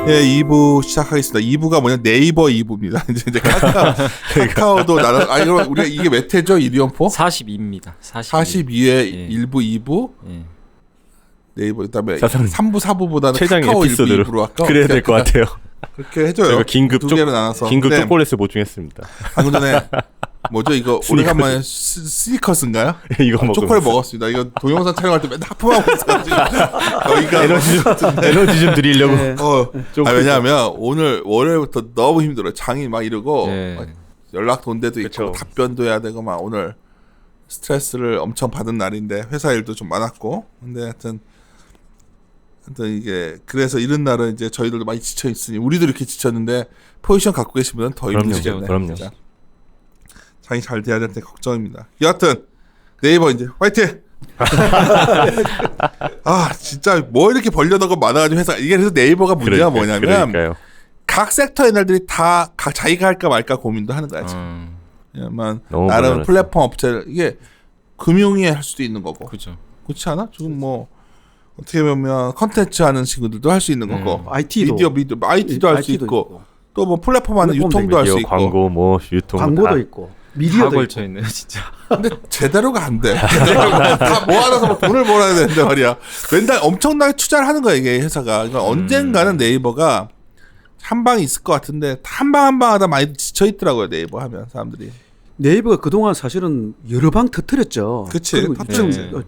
예, 2부 시작하겠습니다. 2부가 뭐냐? 네이버 2부입니다. 이제 카카오도 나는 그럼 우리가 이게 몇 회죠? 이리온포? 42입니다. 42회 예. 1부, 2부. 예. 네이버 그다음에 3부, 4부보다는 최장 카카오 에피소드로 1부, 2부로 할까? 그래야 될 것 같아요. 그렇게 해줘요. 저희가 긴급 두 개로 나눠서. 긴급 초콜릿을 보충했습니다. 방금 전에 뭐죠? 이거 오래간만에 스니커스인가요? 이거 초콜릿 먹었습니다. 이거 동영상 촬영할 때 맨날 하품하고 있어가지고 저희가 에너지 좀 드리려고. 네. 왜냐하면 오늘 월요일부터 너무 힘들어요. 장이 막 이러고 막 연락도 온 데도 있고 그쵸. 답변도 해야 되고 막 오늘 스트레스를 엄청 받은 날인데 회사 일도 좀 많았고 근데 하여튼 이게 그래서 이런 날은 이제 저희들도 많이 지쳐 있으니 우리도 이렇게 지쳤는데 포지션 갖고 계신 분은 더 힘드시겠네요. 그럼요. 진짜. 장이 잘 돼야 될 때 걱정입니다. 여하튼 네이버 이제 화이팅! 아 진짜 뭐 이렇게 벌려놓고 많아가지고 회사 이게 그래서 네이버가 문제가 뭐냐면 그러니까요. 각 섹터의 날들이 다 자기가 할까 말까 고민도 하는 거야 지금. 왜냐면 나름 플랫폼 업체를 이게 금융이 할 수도 있는 거고 그죠. 그렇지 않아? 지금 뭐 어떻게 보면 컨텐츠 하는 친구들도 할 수 있는 거고 IT도 IT도 할 수 있고 또 뭐 플랫폼 하는 유통도 할 수 있고 광고 뭐 유통 광고도 다. 있고 미디어도 다 걸쳐 있고. 있네요, 진짜. 근데 제대로가 안 돼. 다 모아놔서 뭐 돈을 벌어야 되는데 말이야. 맨날 엄청나게 투자를 하는 거야 이게 회사가. 그러니까 언젠가는 네이버가 한 방이 있을 것 같은데 한 방 한 방 하다 많이 지쳐 있더라고요 네이버 하면 사람들이. 네이버가 그동안 사실은 여러 방 터뜨렸죠. 그치.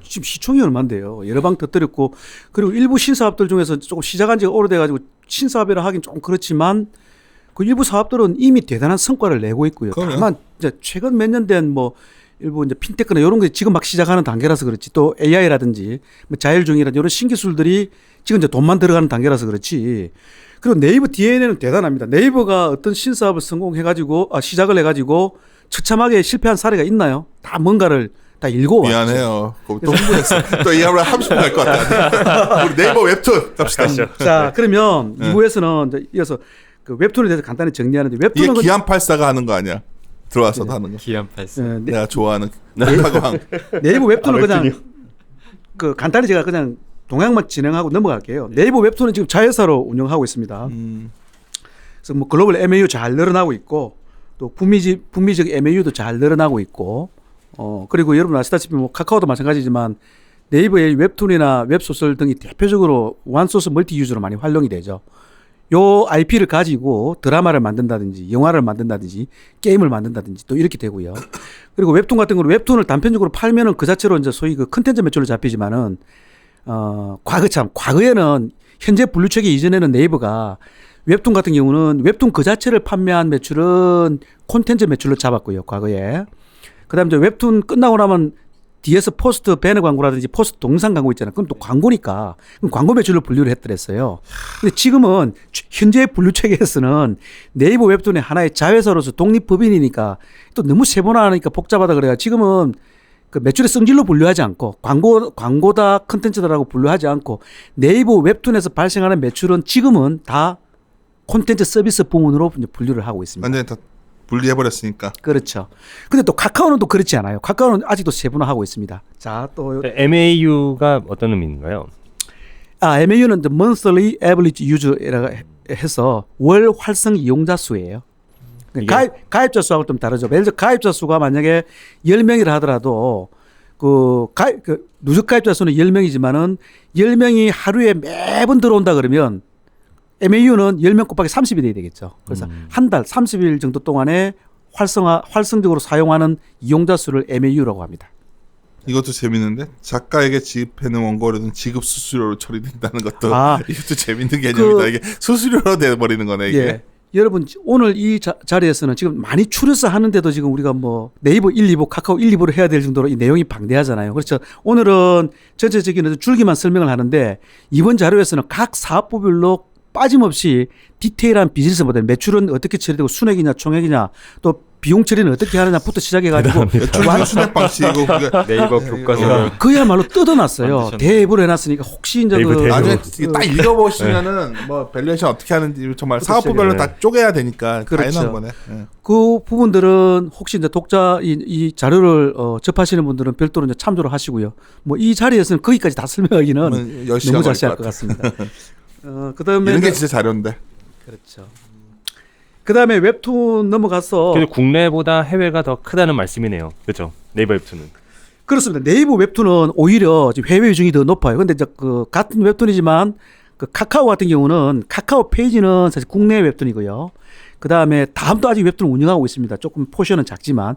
지금 시총이 얼마인데요. 여러 방 터뜨렸고 그리고 일부 신사업들 중에서 조금 시작한 지가 오래돼가지고 신사업이라 하긴 좀 그렇지만 그 일부 사업들은 이미 대단한 성과를 내고 있고요. 그럼요. 다만 이제 최근 몇 년 된 뭐 일부 이제 핀테크나 이런 게 지금 막 시작하는 단계라서 그렇지 또 AI라든지 뭐 자율주행이라든지 이런 신기술들이 지금 이제 돈만 들어가는 단계라서 그렇지. 그리고 네이버 DNA는 대단합니다. 네이버가 어떤 신사업을 성공해가지고 시작을 해가지고 처참하게 실패한 사례가 있나요? 다 뭔가를 다 읽고 미안해요. 또 흥분했어. 또 이하면 30분 갈 것 같아. 우리 네이버 웹툰 갑시다. 자 그러면 2부에서는 이제 이어서 그 웹툰에 대해서 간단히 정리하는데 웹툰은 이게 기안84가 하는 거 아니야? 들어와서도 하는 거. 기안84. 내가 좋아하는 사과왕. 네이버 웹툰은 그냥 그 간단히 제가 그냥 동향만 진행하고 넘어갈게요. 네이버 웹툰은 지금 자회사로 운영하고 있습니다. 그래서 뭐 글로벌 MAU 잘 늘어나고 있고 또 북미적 MAU도 잘 늘어나고 있고 그리고 여러분 아시다시피 뭐 카카오도 마찬가지지만 네이버의 웹툰이나 웹소설 등이 대표적으로 원소스 멀티 유저로 많이 활용이 되죠. 요 IP를 가지고 드라마를 만든다든지 영화를 만든다든지 게임을 만든다든지 또 이렇게 되고요. 그리고 웹툰 같은 경우는 웹툰을 단편적으로 팔면은 그 자체로 이제 소위 그 컨텐츠 매출로 잡히지만은 과거에는 현재 분류체계 이전에는 네이버가 웹툰 같은 경우는 웹툰 그 자체를 판매한 매출은 콘텐츠 매출로 잡았고요. 과거에. 그다음에 이제 웹툰 끝나고 나면 뒤에서 포스트 배너 광고라든지 포스트 동영상 광고 있잖아요. 그건 또 광고니까 그럼 광고 매출로 분류를 했더랬어요. 근데 지금은 현재 분류 체계에서는 네이버 웹툰의 하나의 자회사로서 독립법인이니까 또 너무 세분화하니까 복잡하다 그래요. 지금은 그 매출의 성질로 분류하지 않고 광고다 컨텐츠다라고 분류하지 않고 네이버 웹툰에서 발생하는 매출은 지금은 다 콘텐츠 서비스 부문으로 분류를 하고 있습니다. 완전히 다 분리해버렸으니까. 그렇죠. 근데 또 카카오는 또 그렇지 않아요. 카카오는 아직도 세분화하고 있습니다. 자, 또 MAU가 어떤 의미인가요? MAU는 Monthly Average User라고 해서 월 활성 이용자 수예요. 가입자 수하고 좀 다르죠. 예를 들어 가입자 수가 만약에 10명이라 하더라도 누적 가입자 수는 10명이지만은 10명이 하루에 매번 들어온다 그러면 MAU는 10명 곱하기 30이 돼야 되겠죠. 그래서 한 달 30일 정도 동안에 활성적으로 사용하는 이용자 수를 MAU라고 합니다. 이것도 재밌는데 작가에게 지급해놓은 원고료는 지급 수수료로 처리된다는 것도 이것도 재밌는 개념이다. 이게 수수료로 돼버리는 거네 이게. 예. 여러분 오늘 이 자리에서는 지금 많이 추려서 하는데도 지금 우리가 뭐 네이버 1, 2부, 카카오 1, 2부를 해야 될 정도로 이 내용이 방대하잖아요. 그렇죠. 오늘은 전체적인 줄기만 설명을 하는데 이번 자료에서는 각 사업부별로 빠짐없이 디테일한 비즈니스 모델, 매출은 어떻게 처리되고 순액이냐 총액이냐 또 비용 처리는 어떻게 하느냐부터 시작해가지고 매출 순액 방식이고 네이버 교과서 그야말로 뜯어놨어요. 대입으로 해놨으니까 혹시 이제 나중에 딱 읽어보시면은 뭐 밸류에이션 어떻게 하는지 정말 사업부별로 다 쪼개야 되니까 다 해놓은 거네. 그 부분들은 혹시 이제 독자 이 자료를 접하시는 분들은 별도로 이제 참조를 하시고요. 뭐 이 자리에서는 거기까지 다 설명하기는 너무 자세할 것 같습니다. 그다음에 이런 게 진짜 자료인데. 그렇죠. 그다음에 웹툰 넘어가서 그래서 국내보다 해외가 더 크다는 말씀이네요. 그렇죠. 네이버 웹툰은. 그렇습니다. 네이버 웹툰은 오히려 지금 해외 비중이 더 높아요. 근데 이제 그 같은 웹툰이지만 그 카카오 같은 경우는 카카오 페이지는 사실 국내 웹툰이고요. 그다음에 다음도 아직 웹툰을 운영하고 있습니다. 조금 포션은 작지만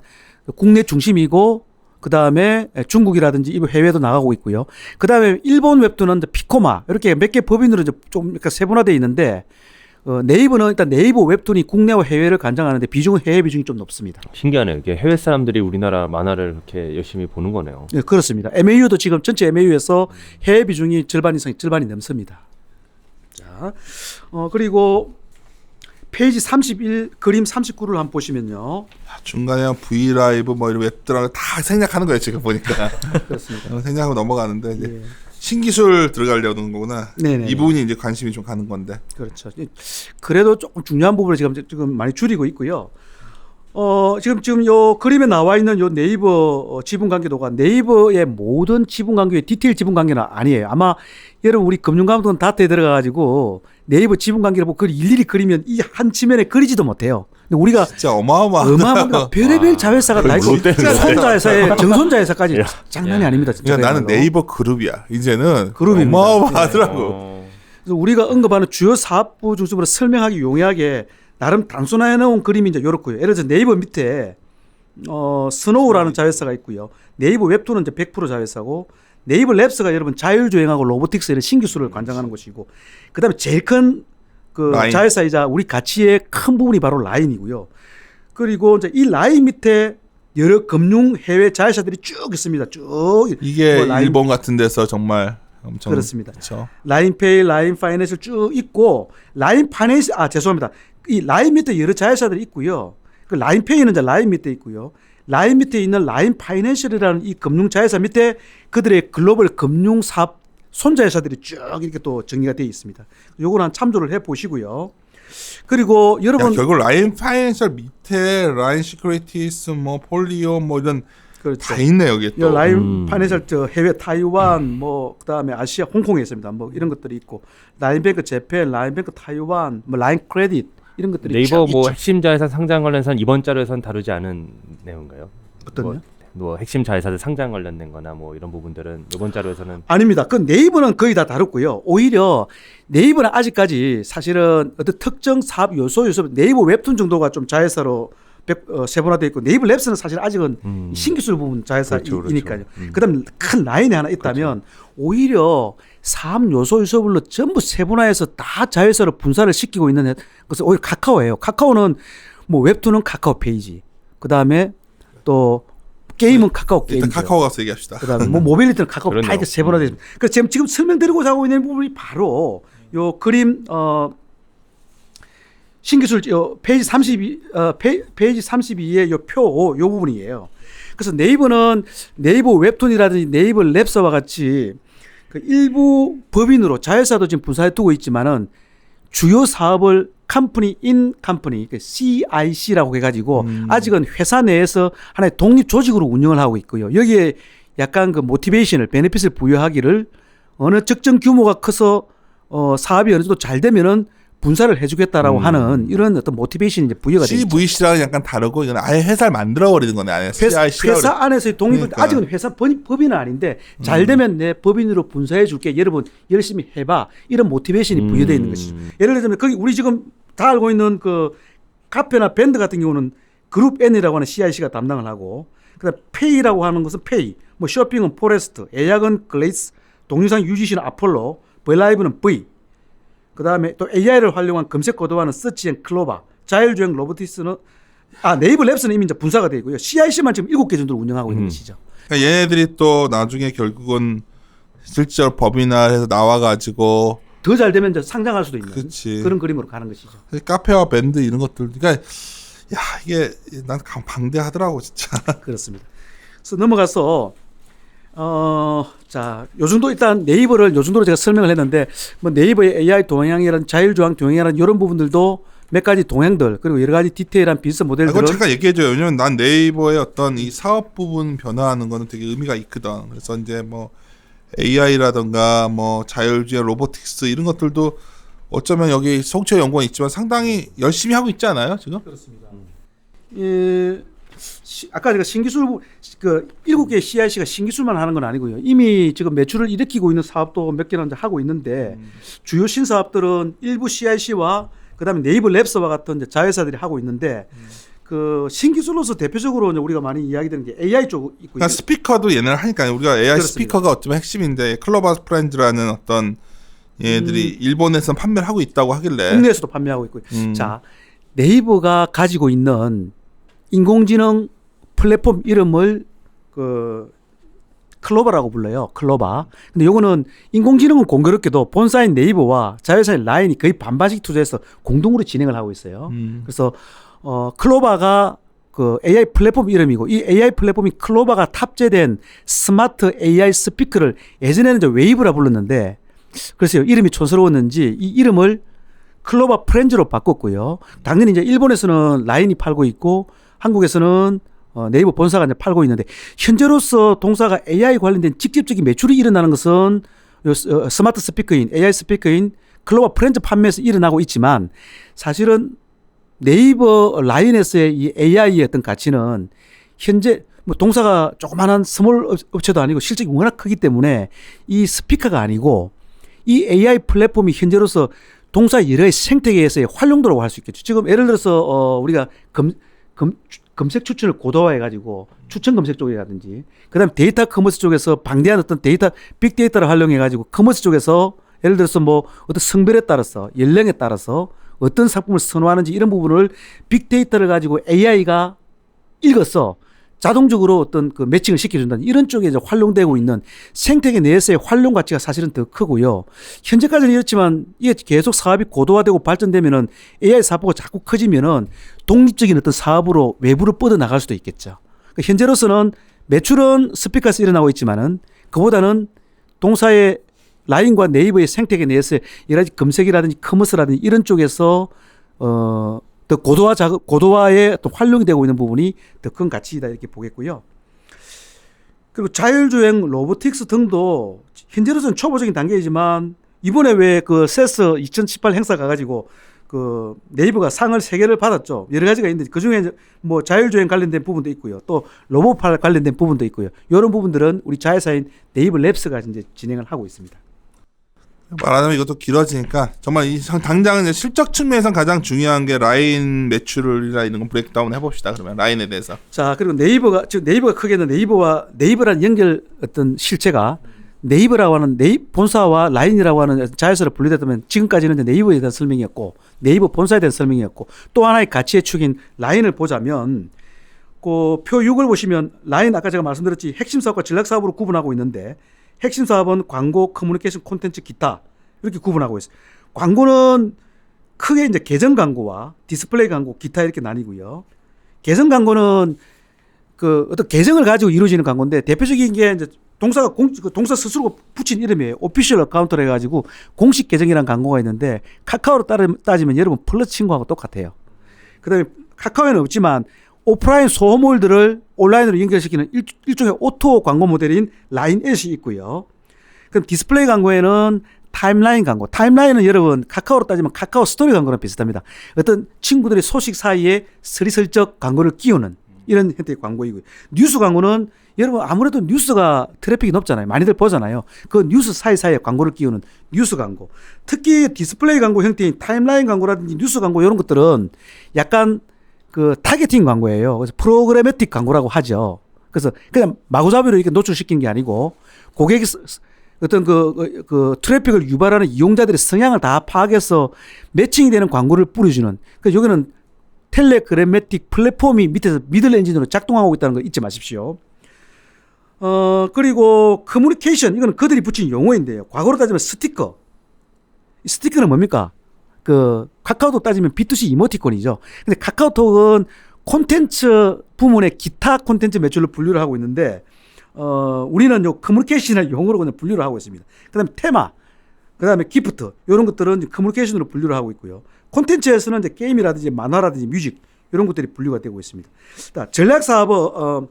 국내 중심이고 그다음에 중국이라든지 해외도 나가고 있고요. 그다음에 일본 웹툰은 이제 피코마 이렇게 몇 개 법인으로 이제 좀 세분화되어 있는데 네이버는 일단 네이버 웹툰이 국내와 해외를 관장하는데 비중은 해외 비중이 좀 높습니다. 신기하네요. 이게 해외 사람들이 우리나라 만화를 그렇게 열심히 보는 거네요. 네, 그렇습니다. MAU도 지금 전체 MAU에서 해외 비중이 절반 이상, 절반이 넘습니다. 자, 그리고 페이지 31, 그림 39를 한번 보시면요. 중간에 V 라이브 뭐 이런 웹들하고 다 생략하는 거예요 지금 보니까. 그렇습니다. 생략하고 넘어가는데 이제 예. 신기술 들어가려는 거구나. 네네. 이 부분이 이제 관심이 좀 가는 건데. 그렇죠. 그래도 조금 중요한 부분을 지금 많이 줄이고 있고요. 지금 요 그림에 나와 있는 요 네이버 지분 관계도가 네이버의 모든 지분 관계의 디테일 지분 관계는 아니에요. 아마 여러분 우리 금융감독원 다트에 들어가가지고 네이버 지분 관계를 보고 그걸 일일이 그리면 이 한 지면에 그리지도 못해요. 근데 우리가 진짜 어마어마하다. 어마어마한 별의별 자회사가 다 있고 손자회사에 정손자회사까지 장난이 아닙니다. 진짜. 그러니까 나는 네이버 그룹이야. 이제는 그룹입니다. 어마어마하더라고. 그래서 우리가 언급하는 주요 사업부 중심으로 설명하기 용이하게 나름 단순화해 놓은 그림이 이제 요렇고요. 예를 들어서 네이버 밑에 스노우라는 자회사가 있고요. 네이버 웹툰은 이제 100% 자회사고 네이버 랩스가 여러분 자율주행하고 로보틱스 이런 신기술을 관장하는 곳이고 그다음에 제일 큰 그 자회사이자 우리 가치의 큰 부분이 바로 라인이고요. 그리고 이제 이 라인 밑에 여러 금융 해외 자회사들이 쭉 있습니다. 쭉 이게 뭐 라인, 일본 같은 데서 정말 엄청 그렇습니다. 그렇죠. 라인페이, 라인 파이낸셜 쭉 있고 라인 파이낸셜 죄송합니다. 이 라인 밑에 여러 자회사들이 있고요. 그 라인페이는 이제 라인 밑에 있고요. 라인 밑에 있는 라인 파이낸셜이라는 이 금융 자회사 밑에 그들의 글로벌 금융 사업 손자회사들이 쭉 이렇게 또 정리가 되어 있습니다. 요거는 한 참조를 해 보시고요. 그리고 여러분 결국 라인 파이낸셜 밑에 라인 시큐리티스 뭐 폴리오 뭐 이런 그렇죠. 다 있네 여기 또. 라인 파이낸셜 저 해외 타이완 뭐 그다음에 아시아 홍콩에 있습니다. 뭐 이런 것들이 있고 라인뱅크 재팬, 라인뱅크 타이완, 뭐 라인 크레딧 이런 것들이 네이버 뭐 있죠. 핵심 자회사 상장 관련해서는 이번 자료에서는 다루지 않은 내용인가요? 어떤요? 뭐 핵심 자회사들 상장 관련된 거나 뭐 이런 부분들은 이번 자료에서는 아닙니다. 그 네이버는 거의 다 다뤘고요. 오히려 네이버는 아직까지 사실은 어떤 특정 사업 요소 네이버 웹툰 정도가 좀 자회사로 세분화되어 있고 네이버 랩스는 사실 아직은 신기술 부분 자회사이니까요. 그다음 큰 라인이 하나 있다면 오히려 사업 요소별로 전부 세분화해서 다 자회사로 분사를 시키고 있는 것은 오히려 카카오예요. 카카오는 뭐 웹툰은 카카오 페이지, 그다음에 또 게임은 카카오 게임. 일단 카카오 가서 얘기합시다. 그다음에 뭐 모빌리티는 카카오 다 그렇네요. 이렇게 세분화되어 있습니다. 그래서 지금 설명드리고 하고 있는 부분이 바로 요 그림 신기술 페이지 32 페이지 32의 요 표 요 부분이에요. 그래서 네이버는 네이버 웹툰이라든지 네이버 랩서와 같이 그 일부 법인으로 자회사도 지금 분사해 두고 있지만은 주요 사업을 컴퍼니 인 컴퍼니 CIC라고 해가지고 아직은 회사 내에서 하나의 독립 조직으로 운영을 하고 있고요. 여기에 약간 그 모티베이션을 베네핏을 부여하기를 어느 적정 규모가 커서 사업이 어느 정도 잘 되면은 분사를 해주겠다라고 하는 이런 어떤 모티베이션이 이제 부여가 되죠. CVC랑은 약간 다르고 이건 아예 회사를 만들어 버리는 거네. 아예 회사 안에서의 독립을 그러니까. 아직은 회사 법인은 아닌데 잘 되면 내 법인으로 분사해 줄게. 여러분 열심히 해봐. 이런 모티베이션이 부여되어 있는 것이죠. 예를 들면 거기 우리 지금 다 알고 있는 그 카페나 밴드 같은 경우는 그룹 N이라고 하는 CIC가 담당을 하고 그다음 페이라고 하는 것은 페이, 뭐 쇼핑은 포레스트, 예약은 글레이스, 동영상 UGC는 아폴로, 브라이브는 V. 그다음에 또 AI를 활용한 검색 고도화는 서치 앤 클로바, 자율주행 로보티스는 네이버 랩스는 이미 이제 분사가 되어 있고요. CIC만 지금 7개 정도를 운영하고 있는 것이죠. 그러니까 얘네들이 또 나중에 결국은 실제로 법인화해서 나와가지고 더 잘 되면 이제 상장할 수도 있는 그치. 그런 그림으로 가는 것이죠. 카페와 밴드 이런 것들. 그러니까 야 이게 난 방대하더라고 진짜. 그렇습니다. 그래서 넘어가서 자, 요 정도 일단 네이버를 요 정도로 제가 설명을 했는데 뭐 네이버의 AI 동향이라는 자율주행 동향이라는 이런 부분들도 몇 가지 동향들 그리고 여러 가지 디테일한 비즈니스 모델들을 이건 잠깐 얘기해줘요. 왜냐면 난 네이버의 어떤 이 사업 부분 변화하는 거는 되게 의미가 있거든. 그래서 이제 뭐 AI라든가 뭐 자율주행 로보틱스 이런 것들도 어쩌면 여기 송치호 연구원 있지만 상당히 열심히 하고 있지 않아요 지금? 그렇습니다. 아까 제가 신기술 그 7개 CIC가 신기술만 하는 건 아니고요. 이미 지금 매출을 일으키고 있는 사업도 몇 개나 이제 하고 있는데 주요 신사업들은 일부 CIC와 그다음에 네이버 랩스와 같은 이제 자회사들이 하고 있는데 그 신기술로서 대표적으로 이제 우리가 많이 이야기되는 게 AI 쪽 있고 그러니까 스피커도 얘네를 하니까 우리가 AI 그렇습니다. 스피커가 어쩌면 핵심인데 클로버 프렌즈라는 어떤 얘들이 일본에서 판매를 하고 있다고 하길래 국내에서도 판매하고 있고요. 자, 네이버가 가지고 있는 인공지능 플랫폼 이름을 그 클로바라고 불러요. 클로바. 근데 요거는 인공지능은 공교롭게도 본사인 네이버와 자회사인 라인이 거의 반반씩 투자해서 공동으로 진행을 하고 있어요. 그래서 클로바가 그 AI 플랫폼 이름이고 이 AI 플랫폼이 클로바가 탑재된 스마트 AI 스피커를 예전에는 이제 웨이브라 불렀는데 글쎄요 이름이 촌스러웠는지 이 이름을 클로바 프렌즈로 바꿨고요. 당연히 이제 일본에서는 라인이 팔고 있고 한국에서는 네이버 본사가 이제 팔고 있는데 현재로서 동사가 AI 관련된 직접적인 매출이 일어나는 것은 요 스마트 스피커인 AI 스피커인 클로바 프렌즈 판매에서 일어나고 있지만 사실은 네이버 라인에서의 이 AI의 어떤 가치는 현재 뭐 동사가 조그마한 스몰 업체도 아니고 실적이 워낙 크기 때문에 이 스피커가 아니고 이 AI 플랫폼이 현재로서 동사 여러 생태계에서의 활용도라고 할 수 있겠죠. 지금 예를 들어서 우리가 검색 추천을 고도화해 가지고 추천 검색 쪽이라든지 그다음에 데이터 커머스 쪽에서 방대한 어떤 데이터 빅데이터를 활용해 가지고 커머스 쪽에서 예를 들어서 뭐 어떤 성별에 따라서 연령에 따라서 어떤 상품을 선호하는지 이런 부분을 빅데이터를 가지고 AI가 읽어서 자동적으로 어떤 그 매칭을 시켜준다는 이런 쪽에 이제 활용되고 있는 생태계 내에서의 활용 가치가 사실은 더 크고요. 현재까지는 이렇지만 이게 계속 사업이 고도화되고 발전되면은 AI 사업부가 자꾸 커지면은 독립적인 어떤 사업으로 외부로 뻗어 나갈 수도 있겠죠. 그러니까 현재로서는 매출은 스피커에서 일어나고 있지만은 그보다는 동사의 라인과 네이버의 생태계 내에서 여러 가지 검색이라든지 커머스라든지 이런 쪽에서 더 고도화의 어떤 활용이 되고 있는 부분이 더 큰 가치이다 이렇게 보겠고요. 그리고 자율주행, 로보틱스 등도 현재로서는 초보적인 단계이지만 이번에 왜 그 세스 2018 행사 가가지고 그 네이버가 상을 3개를 받았죠. 여러 가지가 있는데 그 중에 뭐 자율주행 관련된 부분도 있고요. 또 로봇팔 관련된 부분도 있고요. 이런 부분들은 우리 자회사인 네이버 랩스가 이제 진행을 하고 있습니다. 말하자면 이것도 길어지니까 정말 이 당장은 이제 실적 측면에서 가장 중요한 게 라인 매출이나 이런 거 브레이크다운 해봅시다. 그러면 라인에 대해서. 자 그리고 네이버가 크게는 네이버란 연결 어떤 실체가 네이버라고 하는 본사와 라인이라고 하는 자회사로 분리됐다면 지금까지는 이제 네이버에 대한 설명이었고 네이버 본사에 대한 설명이었고 또 하나의 가치의 축인 라인을 보자면 그 표 6을 보시면 라인 아까 제가 말씀드렸지 핵심 사업과 전략 사업으로 구분하고 있는데 핵심 사업은 광고, 커뮤니케이션, 콘텐츠, 기타 이렇게 구분하고 있어요. 광고는 크게 이제 계정 광고와 디스플레이 광고, 기타 이렇게 나뉘고요. 계정 광고는 그 어떤 계정을 가지고 이루어지는 광고인데 대표적인 게 이제 동사가 동사 스스로 붙인 이름이에요. 오피셜 어카운트를 해가지고 공식 계정이라는 광고가 있는데 카카오로 따지면 여러분 플러스 친구하고 똑같아요. 그다음에 카카오에는 없지만 오프라인 소모물들을 온라인으로 연결시키는 일종의 오토 광고 모델인 라인엣이 있고요. 그럼 디스플레이 광고에는 타임라인 광고. 타임라인은 여러분 카카오로 따지면 카카오 스토리 광고랑 비슷합니다. 어떤 친구들의 소식 사이에 스리슬쩍 광고를 끼우는 이런 형태의 광고이고요. 뉴스 광고는 여러분 아무래도 뉴스가 트래픽이 높잖아요. 많이들 보잖아요. 그 뉴스 사이사이에 광고를 끼우는 뉴스 광고. 특히 디스플레이 광고 형태인 타임라인 광고라든지 뉴스 광고 이런 것들은 약간 그 타겟팅 광고예요. 그래서 프로그래매틱 광고라고 하죠. 그래서 그냥 마구잡이로 이렇게 노출시킨 게 아니고 고객이 어떤 그 트래픽을 유발하는 이용자들의 성향을 다 파악해서 매칭이 되는 광고를 뿌려주는. 그래서 여기는 텔레그래매틱 플랫폼이 밑에서 미들 엔진으로 작동하고 있다는 거 잊지 마십시오. 그리고 커뮤니케이션 이거는 그들이 붙인 용어인데요. 과거로 따지면 스티커. 이 스티커는 뭡니까? 그 카카오톡 따지면 B2C 이모티콘이죠. 근데 카카오톡은 콘텐츠 부문의 기타 콘텐츠 매출로 분류를 하고 있는데 우리는 요 커뮤니케이션을 용어로 그냥 분류를 하고 있습니다. 그다음에 테마, 그다음에 기프트 이런 것들은 커뮤니케이션으로 분류를 하고 있고요. 콘텐츠에서는 이제 게임이라든지 만화라든지 뮤직 이런 것들이 분류가 되고 있습니다. 전략 사업은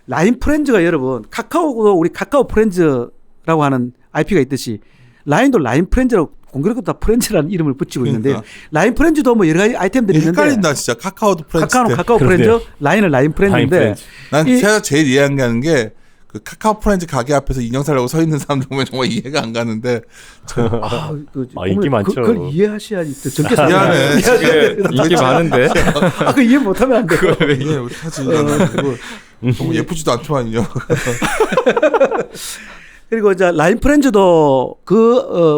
라인 프렌즈가 여러분 카카오도 우리 카카오 프렌즈라고 하는 IP가 있듯이 라인도 라인 프렌즈라고 공교롭게 다 프렌즈라는 이름을 붙이고 있는데 그러니까. 라인 프렌즈도 뭐 여러 가지 아이템들이 있는데 헷갈린다 진짜. 카카오도 프렌즈. 카카오는 카카오 그러네요. 프렌즈, 라인은 라인 프렌즈인데 프렌즈. 난 이- 제가 제일 이해하는 게 그 카카오 프렌즈 가게 앞에서 인형 살려고 서 있는 사람들 보면 정말 이해가 안 가는데. 인기 많죠. 그걸 이해하셔야지. 더 적게 미안해. 이게 인기 많은데. 그 이해 못하면 안 돼요. 이해 못하지. 너무 예쁘지도 않지만 인형. 그리고 이제 라인 프렌즈도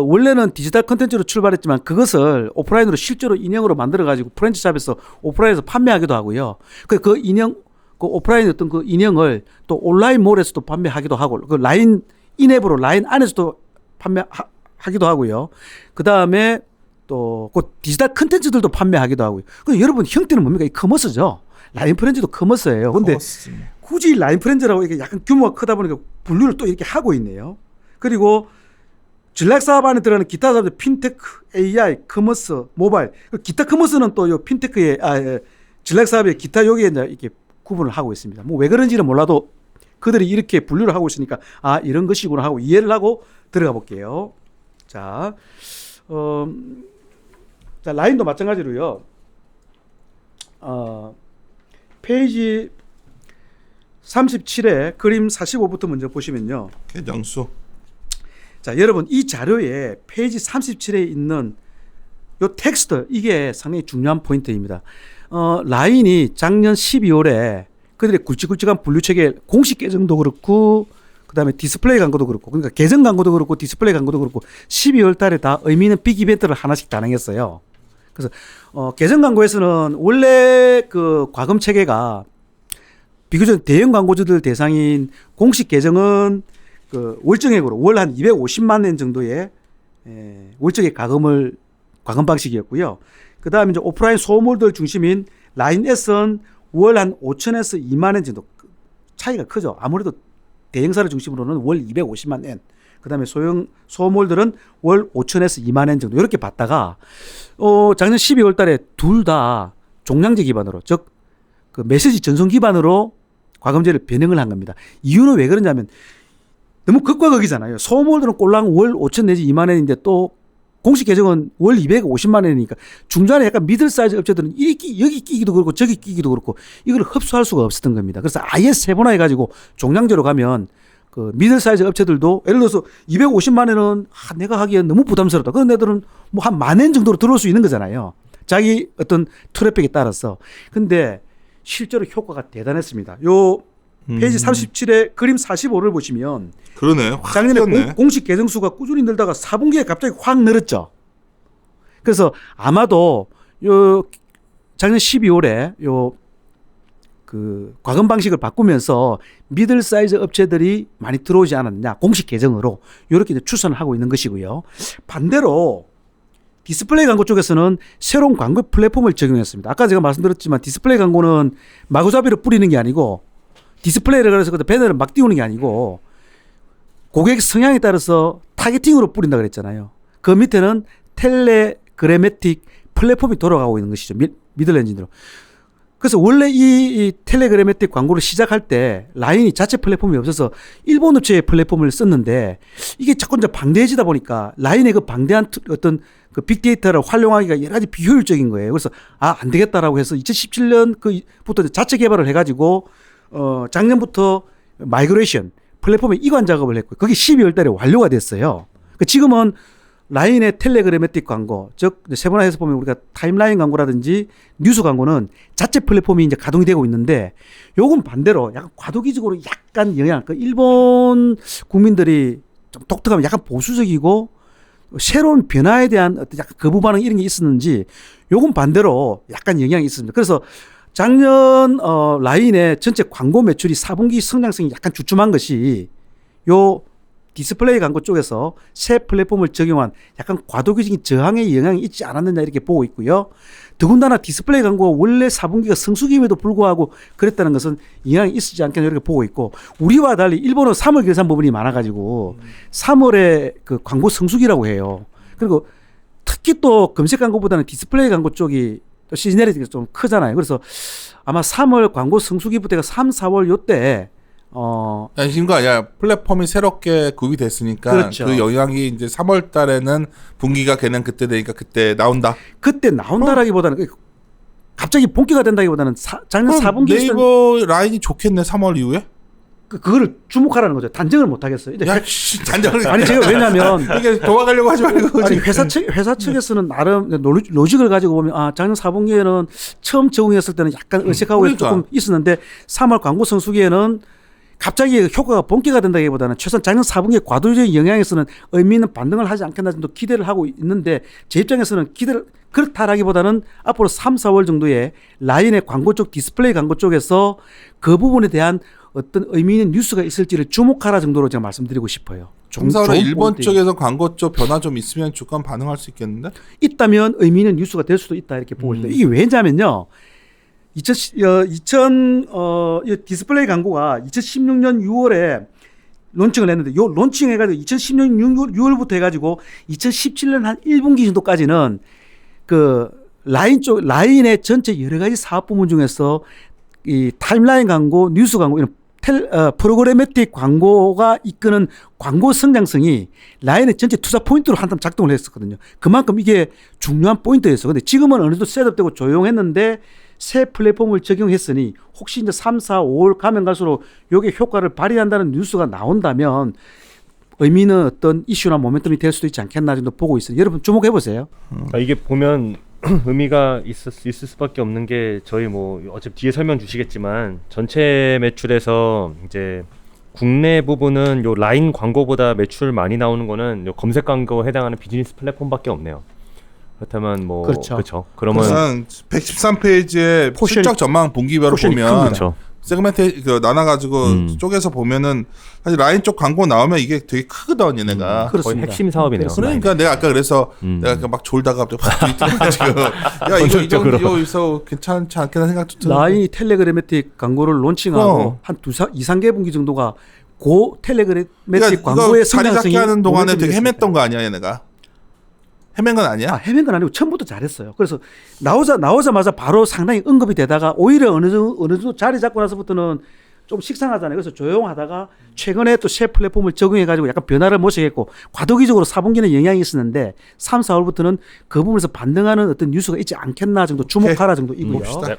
원래는 디지털 컨텐츠로 출발했지만 그것을 오프라인으로 실제로 인형으로 만들어 가지고 프렌치샵에서 오프라인에서 판매하기도 하고요. 그 인형 그 오프라인 어떤 그 인형을 또 온라인몰에서도 판매하기도 하고 그 라인 인앱으로 라인 안에서도 판매하기도 하고요. 그 다음에 또 그 디지털 컨텐츠들도 판매하기도 하고요. 그 여러분 형태는 뭡니까? 이 커머스죠. 라인 프렌즈도 커머스예요. 근데 굳이 라인 프렌즈라고 이렇게 약간 규모가 크다 보니까 분류를 또 이렇게 하고 있네요. 그리고 전략 사업 안에 들어가는 기타 사업들 핀테크, AI, 커머스, 모바일. 기타 커머스는 또 요 핀테크의 전략 사업의 기타 여기에 이제 이렇게 구분을 하고 있습니다. 뭐 왜 그런지는 몰라도 그들이 이렇게 분류를 하고 있으니까 아 이런 것이구나 하고 이해를 하고 들어가 볼게요. 자, 자 라인도 마찬가지로요. 페이지 37에 그림 45부터 먼저 보시면요. 개정수. 자, 여러분 이 자료에 페이지 37에 있는 요 텍스트 이게 상당히 중요한 포인트입니다. 라인이 작년 12월에 그들의 굵직굵직한 분류체계 공식 계정도 그렇고 그다음에 디스플레이 광고도 그렇고 그러니까 계정 광고도 그렇고 디스플레이 광고도 그렇고 12월 달에 다 의미 있는 빅 이벤트를 하나씩 단행했어요. 그래서 계정 광고에서는 원래 그 과금 체계가 비교적 대형 광고주들 대상인 공식 계정은 그 월정액으로 월 한 250만 원 정도의 월정액 과금 방식이었고요. 그 다음에 이제 오프라인 소모들 중심인 라인S는 월 한 5천에서 2만 원 정도 차이가 크죠. 아무래도 대형사를 중심으로는 월 250만 원. 그 다음에 소몰들은 월 5천에서 2만 원 정도 이렇게 받다가 작년 12월 달에 둘 다 종량제 기반으로 즉 그 메시지 전송 기반으로 과금제를 변형을 한 겁니다. 이유는 왜 그러냐면 너무 극과 극이잖아요. 소몰들은 꼴랑 월 5천 내지 2만 원인데 또 공식 계정은 월 250만 원이니까 중간에 약간 미들 사이즈 업체들은 여기 끼기도 그렇고 저기 끼기도 그렇고 이걸 흡수할 수가 없었던 겁니다. 그래서 아예 세분화해가지고 종량제로 가면 그 미들 사이즈 업체들도 예를 들어서 250만 원은 내가 하기엔 너무 부담스럽다. 그런 애들은 뭐 한 만 원 정도로 들어올 수 있는 거잖아요. 자기 어떤 트래픽에 따라서. 근데 실제로 효과가 대단했습니다. 요 페이지 37에 그림 45를 보시면 그러네. 확 작년에 뛰었네. 공식 계정 수가 꾸준히 늘다가 4분기에 갑자기 확 늘었죠. 그래서 아마도 요 작년 12월에 요 그 과금 방식을 바꾸면서 미들 사이즈 업체들이 많이 들어오지 않았느냐 공식 계정으로 이렇게 추천을 하고 있는 것이고요. 반대로 디스플레이 광고 쪽에서는 새로운 광고 플랫폼을 적용했습니다. 아까 제가 말씀드렸지만 디스플레이 광고는 마구잡이로 뿌리는 게 아니고 디스플레이를 그래서 배너를 막 띄우는 게 아니고 고객 성향에 따라서 타겟팅으로 뿌린다 그랬잖아요. 그 밑에는 텔레그래매틱 플랫폼이 돌아가고 있는 것이죠. 미들 엔진으로. 그래서 원래 이 텔레그래매틱 광고를 시작할 때 라인이 자체 플랫폼이 없어서 일본 업체의 플랫폼을 썼는데 이게 자꾸 이제 방대해지다 보니까 라인의 그 방대한 어떤 그 빅데이터를 활용하기가 여러 가지 비효율적인 거예요. 그래서 안 되겠다라고 해서 2017년부터 자체 개발을 해가지고 작년부터 마이그레이션 플랫폼에 이관 작업을 했고 그게 12월 달에 완료가 됐어요. 지금은 라인의 텔레그래매틱 광고, 즉 세분화해서 보면 우리가 타임라인 광고라든지 뉴스 광고는 자체 플랫폼이 이제 가동이 되고 있는데 요건 반대로 약간 과도기적으로 약간 영향, 그 일본 국민들이 좀 독특하면 약간 보수적이고 새로운 변화에 대한 어떤 약간 거부 반응 이런 게 있었는지 요건 반대로 약간 영향이 있습니다. 그래서 작년 라인의 전체 광고 매출이 4분기 성장성이 약간 주춤한 것이 요 디스플레이 광고 쪽에서 새 플랫폼을 적용한 약간 과도기적인 저항의 영향이 있지 않았느냐 이렇게 보고 있고요. 더군다나 디스플레이 광고가 원래 4분기가 성수기임에도 불구하고 그랬다는 것은 영향이 있지 않겠냐 이렇게 보고 있고 우리와 달리 일본은 3월 결산 부분이 많아가지고 3월에 그 광고 성수기라고 해요. 그리고 특히 또 검색 광고보다는 디스플레이 광고 쪽이 또 시즈널이 좀 크잖아요. 그래서 아마 3월 광고 성수기부터가 3, 4월 요때 안심인 거 아니야. 플랫폼이 새롭게 구입이 됐으니까 그렇죠. 그 영향이 이제 3월 달에는 분기가 걔는 그때 되니까 그때 나온다. 그때 나온다라기보다는 갑자기 본기가 된다기보다는 작년 4분기에 네이버 라인이 좋겠네 3월 이후에. 그거를 주목하라는 거죠. 단정을 못 하겠어요. 이제 야, 씨, 단정을. 아니 제가 왜냐면 이게 도망가려고 하지 말고. 아니 회사 측에서는 나름 로직을 가지고 보면 작년 4분기에는 처음 적응했을 때는 약간 어색하고 그러니까. 조금 있었는데 3월 광고 성수기에는 갑자기 효과가 본기가 된다기보다는 최소한 작년 4분기의 과도적인 영향에서는 의미 있는 반등을 하지 않겠나 정도 기대를 하고 있는데 제 입장에서는 기대를 그렇다라기보다는 앞으로 3, 4월 정도에 라인의 광고 쪽 디스플레이 광고 쪽에서 그 부분에 대한 어떤 의미 있는 뉴스가 있을지를 주목하라 정도로 제가 말씀드리고 싶어요. 종사로 일본 포인트. 쪽에서 광고 쪽 변화 좀 있으면 주가 반응할 수 있겠는데? 있다면 의미 있는 뉴스가 될 수도 있다 이렇게 보고 있습니다. 이게 왜냐면요. 이 디스플레이 광고가 2016년 6월에 론칭을 했는데 요 론칭 해가지고 2016년 6월부터 해가지고 2017년 한 1분기 정도까지는 그 라인의 전체 여러 가지 사업 부문 중에서 이 타임라인 광고, 뉴스 광고 이런 프로그래매틱 광고가 이끄는 광고 성장성이 라인의 전체 투자 포인트로 한참 작동을 했었거든요. 그만큼 이게 중요한 포인트였어. 근데 지금은 어느 정도 셋업되고 조용했는데 새 플랫폼을 적용했으니 혹시 이제 3, 4, 5월 가면 갈수록 이게 효과를 발휘한다는 뉴스가 나온다면 의미 있는 어떤 이슈나 모멘텀이 될 수도 있지 않겠나 정도 보고 있어요. 여러분 주목해 보세요. 이게 보면 의미가 있을 수밖에 없는 게 저희 뭐 어차피 뒤에 설명 주시겠지만 전체 매출에서 이제 국내 부분은 요 라인 광고보다 매출 많이 나오는 거는 요 검색 광고에 해당하는 비즈니스 플랫폼밖에 없네요. 그렇다면 뭐 그렇죠. 그러면 113페이지에 실적 전망 분기별로 보면 그렇죠. 세그멘트 나눠가지고 쪼개서 보면은 사실 라인 쪽 광고 나오면 이게 되게 크거든 얘네가. 거의 그렇습니다. 핵심 사업이네요. 그러니까 내가 아까 그래서 내가 막 졸다가 갑자기 트위터가지고 야 이거 있어 괜찮지 않겠나 생각도 드는데. 라인이 텔레그래매틱 광고를 론칭하고 한 2, 3개 분기 정도가 고 텔레그래매틱 그러니까 광고의 자리 잡기 성장성이 하는 동안에 되게 모멘텀이 헤맸던 거 아니야 얘네가. 헤맨 건 아니야? 헤맨 건 아니고 처음부터 잘했어요. 그래서 나오자마자 바로 상당히 언급이 되다가 오히려 어느 정도 자리 잡고 나서부터는 좀 식상하잖아요. 그래서 조용하다가 최근에 또 새 플랫폼을 적용해가지고 약간 변화를 모색했고 과도기적으로 4분기는 영향이 있었는데 3, 4월부터는 그 부분에서 반등하는 어떤 뉴스가 있지 않겠나 정도 주목하라 정도이고요. 봅시다.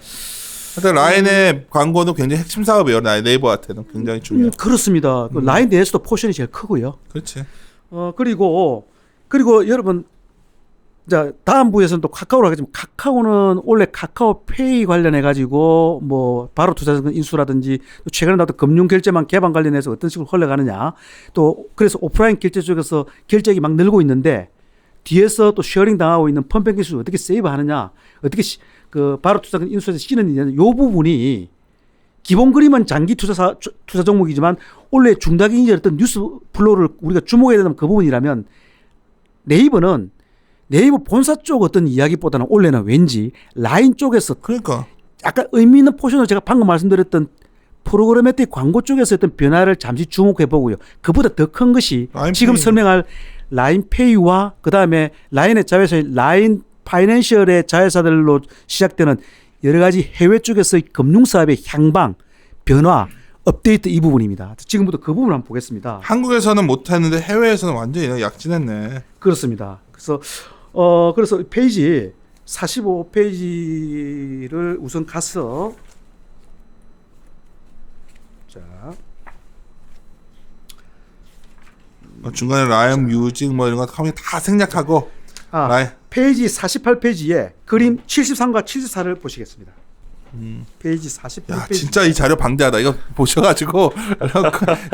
하여튼 라인의 광고는 굉장히 핵심 사업이에요. 네이버한테는 굉장히 중요해요. 그렇습니다. 그 라인 내에서도 포션이 제일 크고요. 그렇지. 그리고 여러분 자, 다음 부에서는 또 카카오로 하겠지만 카카오는 원래 카카오페이 관련해 가지고 뭐 바로 투자자금 인수라든지 또 최근에 나왔던 금융 결제망 개방 관련해서 어떤 식으로 흘러가느냐 또 그래서 오프라인 결제 쪽에서 결제액이 막 늘고 있는데 뒤에서 또 쉐어링 당하고 있는 펀뱅 기술을 어떻게 세이브하느냐 어떻게 그 바로 투자금 인수에서 씌는 요 부분이 기본 그림은 장기 투자 종목이지만 원래 중단기인지 어떤 뉴스 플로우를 우리가 주목해야 되는 그 부분이라면 네이버 본사 쪽 어떤 이야기보다는 원래는 왠지 라인 쪽에서 그러니까 약간 의미 있는 포션을 제가 방금 말씀드렸던 프로그래매틱 광고 쪽에서 어떤 변화를 잠시 주목해 보고요. 그보다 더 큰 것이 라인페이. 지금 설명할 라인페이와 그다음에 라인의 자회사인 라인 파이낸셜의 자회사들로 시작되는 여러 가지 해외 쪽에서의 금융사업의 향방, 변화, 업데이트 이 부분입니다. 지금부터 그 부분을 한번 보겠습니다. 한국에서는 못했는데 해외에서는 완전히 약진했네. 그렇습니다. 그래서 페이지 45페이지를 우선 가서 자 중간에 라임 뮤직 뭐 이런 거 하면 다 생략하고 페이지 48페이지에 그림 73과 74를 보시겠습니다. 페이지 48페이지. 야, 진짜 이 자료 방대하다. 이거 보셔가지고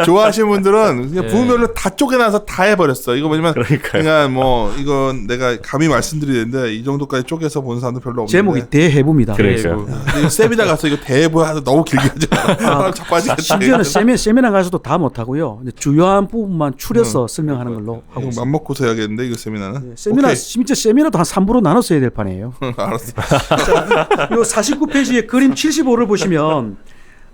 좋아하시는 분들은 그냥 부분별로 다 쪼개놔서 다 해버렸어. 이거 뭐냐면 그냥 뭐 이건 내가 감히 말씀드리는데 이 정도까지 쪼개서 보는 사람도 별로 없는데 제목이 대해부입니다. 그러니까요. 이거 세미나 가서 이거 대해부 하도 너무 길게 하지 마. 자빠지겠다. 심지어는 세미나 가서도 다 못하고요. 주요한 부분만 추려서 설명하는 걸로 하고 이거 있습니다. 맘먹고서 해야겠는데 이거 세미나는. 세미나 진짜 세미나도 한 3부로 나눠서 해야 될 판이에요. 알았어. 요 49페이지에 그림 75를 보시면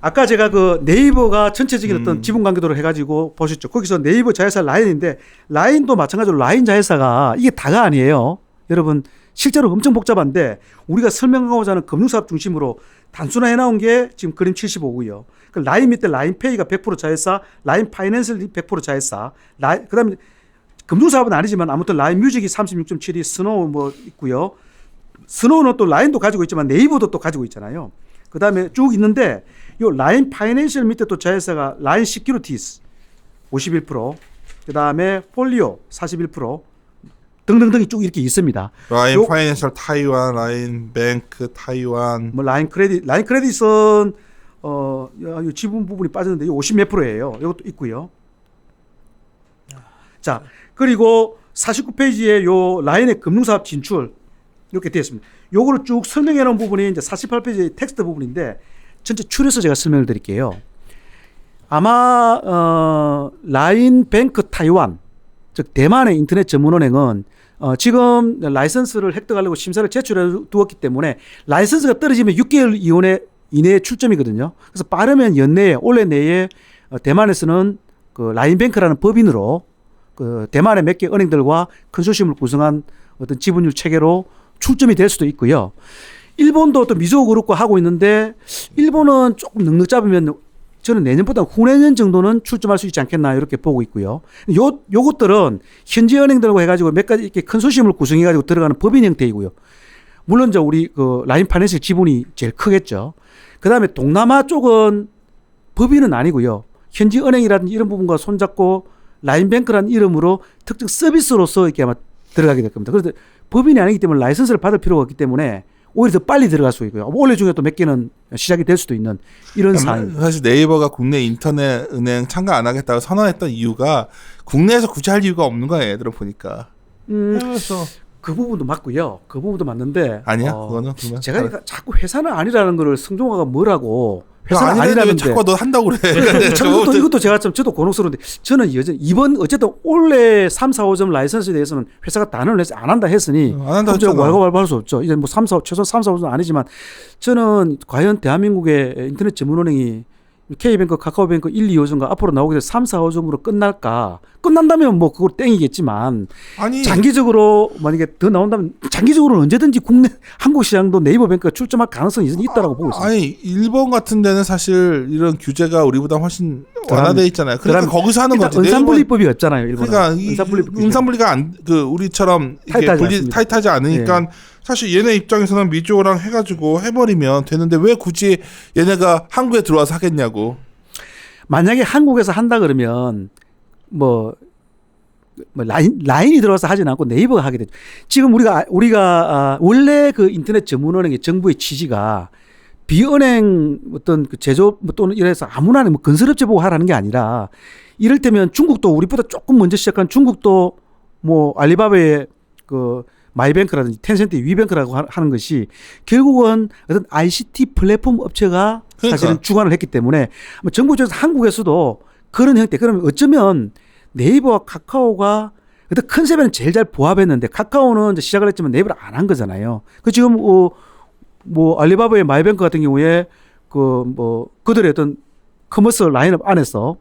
아까 제가 그 네이버가 전체적인 어떤 지분 관계도를 해가지고 보셨죠. 거기서 네이버 자회사 라인인데 라인도 마찬가지로 라인 자회사가 이게 다가 아니에요. 여러분 실제로 엄청 복잡한데 우리가 설명하고자 하는 금융사업 중심으로 단순화해 나온 게 지금 그림 75고요. 그 라인 밑에 라인페이가 100% 자회사, 라인 파이낸셜이 100% 자회사, 그다음에 금융사업은 아니지만 아무튼 라인 뮤직이 36.72, 스노우 뭐 있고요. 스노우는 또 라인도 가지고 있지만 네이버도 또 가지고 있잖아요. 그다음에 쭉 있는데 요 라인 파이낸셜 밑에 또 자회사가 라인 시큐리티스 51%, 그다음에 폴리오 41% 등등등이 쭉 이렇게 있습니다. 라인 파이낸셜 타이완, 라인 뱅크 타이완. 뭐 라인 크레딧은 요 지분 부분이 빠졌는데 50몇 %예요. 이것도 있고요. 자, 그리고 49페이지에 요 라인의 금융사업 진출 이렇게 되어 있습니다. 요거를 쭉 설명해 놓은 부분이 이제 48페이지 텍스트 부분인데 전체 추려서 제가 설명을 드릴게요. 아마 라인 뱅크 타이완, 즉 대만의 인터넷 전문은행은 지금 라이선스를 획득하려고 심사를 제출해 두었기 때문에 라이선스가 떨어지면 6개월 이내에 출점이거든요. 그래서 빠르면 연내에 올해 내에 대만에서는 그 라인뱅크라는 법인으로 그 대만의 몇 개 은행들과 컨소시엄을 구성한 어떤 지분율 체계로 출점이 될 수도 있고요. 일본도 또 미즈호 그룹과 하고 있는데 일본은 조금 넉넉 잡으면 저는 내년보다 후내년 정도는 출점할 수 있지 않겠나 이렇게 보고 있고요. 요것들은 현지 은행들과 해가지고 몇 가지 이렇게 컨소시엄을 구성해가지고 들어가는 법인 형태이고요. 물론 저 우리 그 라인 파이낸셜 지분이 제일 크겠죠. 그 다음에 동남아 쪽은 법인은 아니고요. 현지 은행이라든지 이런 부분과 손잡고 라인뱅크라는 이름으로 특정 서비스로서 이렇게 아마 들어가게 될 겁니다. 그래서 법인이 아니기 때문에 라이선스를 받을 필요가 없기 때문에 오히려 더 빨리 들어갈 수 있고요. 올해 중에 또 몇 개는 시작이 될 수도 있는 이런 상황입니다. 사실 네이버가 국내 인터넷 은행 참가 안 하겠다고 선언했던 이유가 국내에서 굳이 할 이유가 없는 거예요. 얘들은 보니까. 그래서 그 부분도 맞고요. 그 부분도 맞는데 아니야. 그거는 그러면 제가 자꾸 회사는 아니라는 거를 성종화가 뭐라고 회사는 아니라는데 아니라는데 자꾸 너 한다고 그래. 이것도 제가 좀 저도 곤혹스러운데 저는 여전히 이번 어쨌든 올해 3, 4, 5점 라이선스에 대해서는 회사가 단언을 해서 안 한다 했으니 안 한다 제가 했잖아. 왈가왈부할 수 없죠. 이제 뭐 3, 4, 최소 3, 4, 5점 아니지만 저는 과연 대한민국의 인터넷 전문은행이 K뱅크, 카카오뱅크 1, 2, 5점과 앞으로 나오게 될 3, 4, 5점으로 끝날까? 끝난다면 뭐 그걸 땡이겠지만 아니 장기적으로 만약에 더 나온다면 장기적으로는 언제든지 국내 한국 시장도 네이버뱅크가 출점할 가능성이 있다라고 보고 있습니다. 아니 일본 같은 데는 사실 이런 규제가 우리보다 훨씬 완화돼 있잖아요. 그러니까 거기서 하는 거지. 은산분리법이 없잖아요. 일본은. 그러니까 은산분리가 안 그 우리처럼 이게 타이트하지 않으니까 예. 사실 얘네 입장에서는 미주호랑 해가지고 해버리면 되는데 왜 굳이 얘네가 한국에 들어와서 하겠냐고. 만약에 한국에서 한다 그러면 뭐 라인이 들어와서 하진 않고 네이버가 하게 되죠. 지금 우리가 원래 그 인터넷 전문은행의 정부의 취지가 비은행 어떤 그 제조 또는 이래서 아무나 뭐 건설업체 보고 하라는 게 아니라 이를테면 중국도 우리보다 조금 먼저 시작한 중국도 뭐 알리바바의 그 마이뱅크라든지 텐센트의 위뱅크라고 하는 것이 결국은 어떤 ICT 플랫폼 업체가 사실은 주관을 했기 때문에 정부 쪽에서 한국에서도 그런 형태 그러면 어쩌면 네이버와 카카오가 어떤 컨셉에는 제일 잘 부합했는데 카카오는 이제 시작을 했지만 네이버를 안 한 거잖아요. 그 지금 뭐 알리바바의 마이뱅크 같은 경우에 그들의 어떤 커머스 라인업 안에서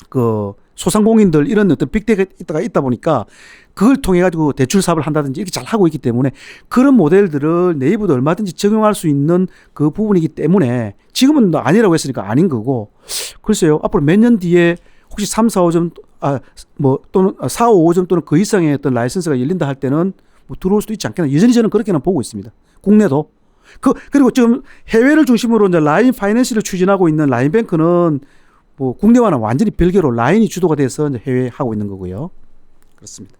그 소상공인들 이런 어떤 빅데이터가 있다 보니까 그걸 통해 가지고 대출 사업을 한다든지 이렇게 잘 하고 있기 때문에 그런 모델들을 네이버도 얼마든지 적용할 수 있는 그 부분이기 때문에 지금은 아니라고 했으니까 아닌 거고 글쎄요 앞으로 몇 년 뒤에 혹시 3, 4, 5점 또는 4, 5점 또는 그 이상의 어떤 라이선스가 열린다 할 때는 뭐 들어올 수도 있지 않겠나 여전히 저는 그렇게는 보고 있습니다. 국내도 그리고 지금 해외를 중심으로 이제 라인 파이낸셜을 추진하고 있는 라인뱅크는 뭐 국내와는 완전히 별개로 라인이 주도가 돼서 이제 해외에 하고 있는 거고요. 그렇습니다.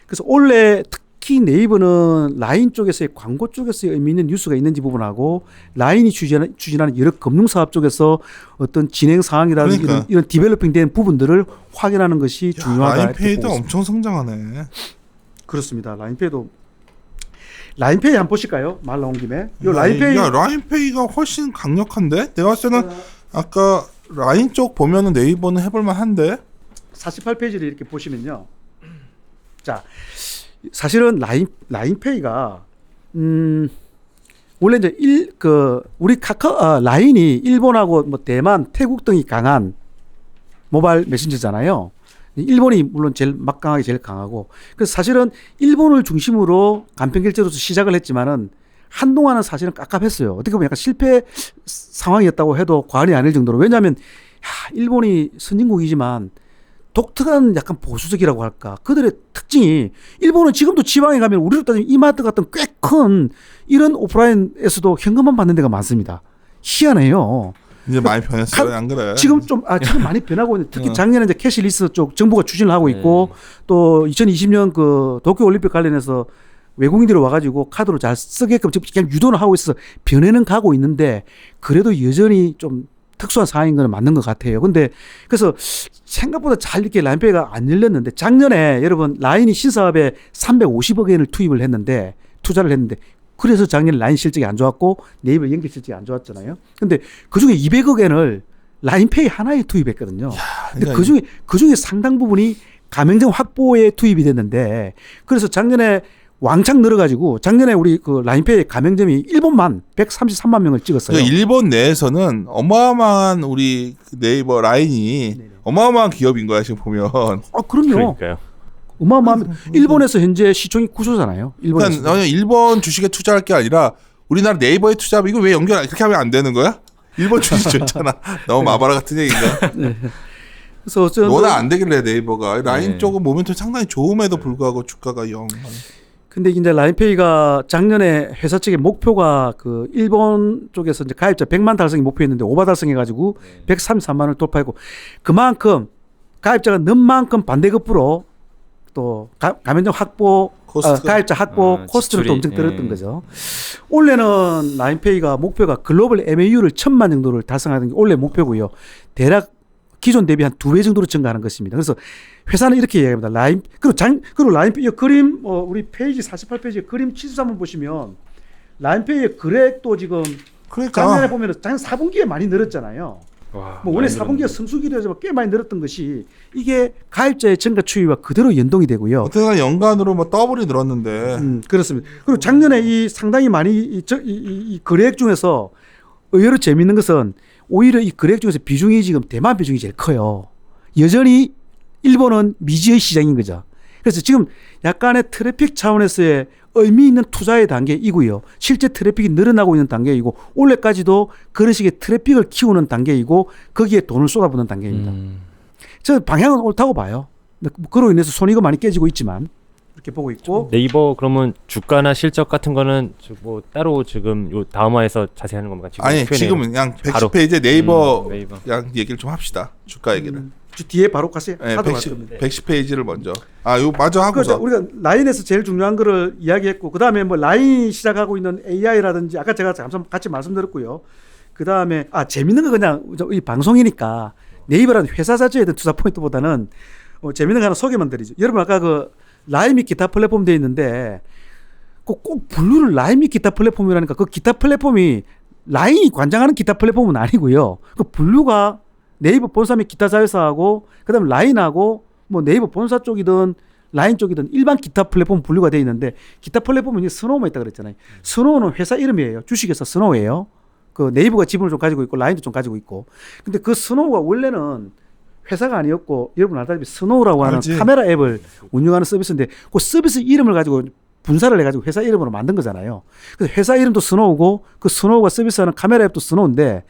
그래서 올해 특히 네이버는 라인 쪽에서의 광고 쪽에서의 의미 있는 뉴스가 있는지 부분하고 라인이 추진하는 여러 금융사업 쪽에서 어떤 진행 상황이라든지 그러니까. 이런 디벨로핑된 부분들을 확인하는 것이 중요하다. 라인페이도 엄청 성장하네. 그렇습니다. 라인페이 한번 보실까요? 말 나온 김에. 요 라인페이가 훨씬 강력한데? 내가 봤을 때는 아까 라인 쪽 보면은 네이버는 해볼만 한데? 48페이지를 이렇게 보시면요. 자, 사실은 라인페이가 원래 이제 우리 라인이 일본하고 뭐 대만, 태국 등이 강한 모바일 메신저잖아요. 일본이 물론 제일 막강하게 제일 강하고 그래서 사실은 일본을 중심으로 간편결제로서 시작을 했지만은 한동안은 사실은 깝깝했어요. 어떻게 보면 약간 실패 상황이었다고 해도 과언이 아닐 정도로 왜냐하면 일본이 선진국이지만 독특한 약간 보수적이라고 할까 그들의 특징이 일본은 지금도 지방에 가면 우리로 따지면 이마트 같은 꽤 큰 이런 오프라인에서도 현금만 받는 데가 많습니다. 희한해요. 이제 많이 변했어요. 안 그래? 지금 지금 많이 변하고 있는데 특히 작년에 이제 캐시리스 쪽 정부가 추진을 하고 있고 또 2020년 그 도쿄 올림픽 관련해서 외국인들이 와가지고 카드로 잘 쓰게끔 지금 그냥 유도는 하고 있어서 변해는 가고 있는데 그래도 여전히 좀 특수한 상황인 건 맞는 것 같아요. 근데 그래서 생각보다 잘 이렇게 라인페이가 안 열렸는데 작년에 여러분 라인이 신사업에 350억 엔을 투자를 했는데 그래서 작년에 라인 실적이 안 좋았고 네이버 연결 실적이 안 좋았잖아요. 근데 그중에 200억 엔을 라인페이 하나에 투입했거든요. 근데 그중에 상당 부분이 가맹점 확보에 투입이 됐는데 그래서 작년에 왕창 늘어가지고 작년에 우리 그 라인페이 가맹점이 일본만 133만 명을 찍었어요. 그러니까 일본 내에서는 어마어마한 우리 네이버 라인이 어마어마한 기업인 거야 지금 보면. 그럼요. 그러니까요. 어마어마한 일본에서 현재 시총이 9조잖아요. 일본에서. 그러니까 일본 주식에 투자할 게 아니라 우리나라 네이버에 투자하면 이거 왜 연결 그렇게 하면 안 되는 거야? 일본 주식 좋잖아. 너무 마바라 같은 얘기인가? 네. 그래서 워낙 안 되길래 네이버가 라인 네. 쪽은 모멘텀 상당히 좋음에도 불구하고 주가가 0. 근데 이제 라인페이가 작년에 회사 측의 목표가 그 일본 쪽에서 이제 가입자 100만 달성이 목표였는데 오바 달성해가지고 133만을 돌파했고 그만큼 가입자가 는 만큼 반대급부로 또 가맹점 확보 가입자 확보 코스트를 또 엄청 들었던 거죠. 올해는 라인페이가 목표가 글로벌 MAU를 1000만 정도를 달성하는 게 올해 목표고요. 대략 기존 대비 한 2배 정도로 증가하는 것입니다. 그래서 회사는 이렇게 이야기합니다. 그리고 라인페이 그림 우리 페이지 48페이지에 그림 73번 보시면 라인페이의 거래액도 지금 작년에 보면 작년 4분기에 많이 늘었잖아요. 와, 뭐 원래 4분기가 성수기라서 꽤 많이 늘었던 것이 이게 가입자의 증가 추이와 그대로 연동이 되고요. 어쨌든 연간으로 뭐 더블이 늘었는데. 그렇습니다. 그리고 작년에 이 상당히 많이 이 거래액 중에서 의외로 재미있는 것은 오히려 이 거래액 중에서 비중이 지금 대만 비중이 제일 커요. 여전히 일본은 미지의 시장인 거죠. 그래서 지금 약간의 트래픽 차원에서의 의미 있는 투자의 단계이고요. 실제 트래픽이 늘어나고 있는 단계이고 올해까지도 그런 식의 트래픽을 키우는 단계이고 거기에 돈을 쏟아붓는 단계입니다. 저는 방향은 옳다고 봐요. 그로 인해서 손익은 많이 깨지고 있지만 이렇게 보고 있고 네이버 그러면 주가나 실적 같은 거는 뭐 따로 지금 요 다음화에서 자세히 하는 겁니까? 지금 아니 Q&A 로. 지금은 그냥 바로. 110페이지에 네이버 네이버. 그냥 얘기를 좀 합시다. 주가 얘기를. 뒤에 바로 가세요. 네, 하도록 110, 할 겁니다. 110페이지를 먼저. 이거 마저 그렇죠. 하고서. 우리가 라인에서 제일 중요한 거를 이야기했고 그 다음에 뭐 라인이 시작하고 있는 AI라든지 아까 제가 잠깐 같이 말씀드렸고요. 그 다음에 재밌는 거 그냥 이 방송이니까 네이버라는 회사 자체에 대한 투자 포인트보다는 재밌는 거 하나 소개만 드리죠. 여러분 아까 그 라인 및 기타 플랫폼 돼 있는데 꼭 분류를 라인 및 기타 플랫폼이라니까 그 기타 플랫폼이 라인이 관장하는 기타 플랫폼은 아니고요. 그 분류가 네이버 본사 및 기타 자회사하고 그다음에 라인하고 뭐 네이버 본사 쪽이든 라인 쪽이든 일반 기타 플랫폼 분류가 돼 있는데 기타 플랫폼은 이제 스노우만 있다 그랬잖아요. 스노우는 회사 이름이에요. 주식회사 스노우예요. 그 네이버가 지분을 좀 가지고 있고 라인도 좀 가지고 있고. 근데 그 스노우가 원래는 회사가 아니었고 여러분 알다시피 스노우라고 하는 알지. 카메라 앱을 운영하는 서비스인데 그 서비스 이름을 가지고 분사를 해가지고 회사 이름으로 만든 거잖아요. 그래서 회사 이름도 스노우고 그 스노우가 서비스하는 카메라 앱도 스노우인데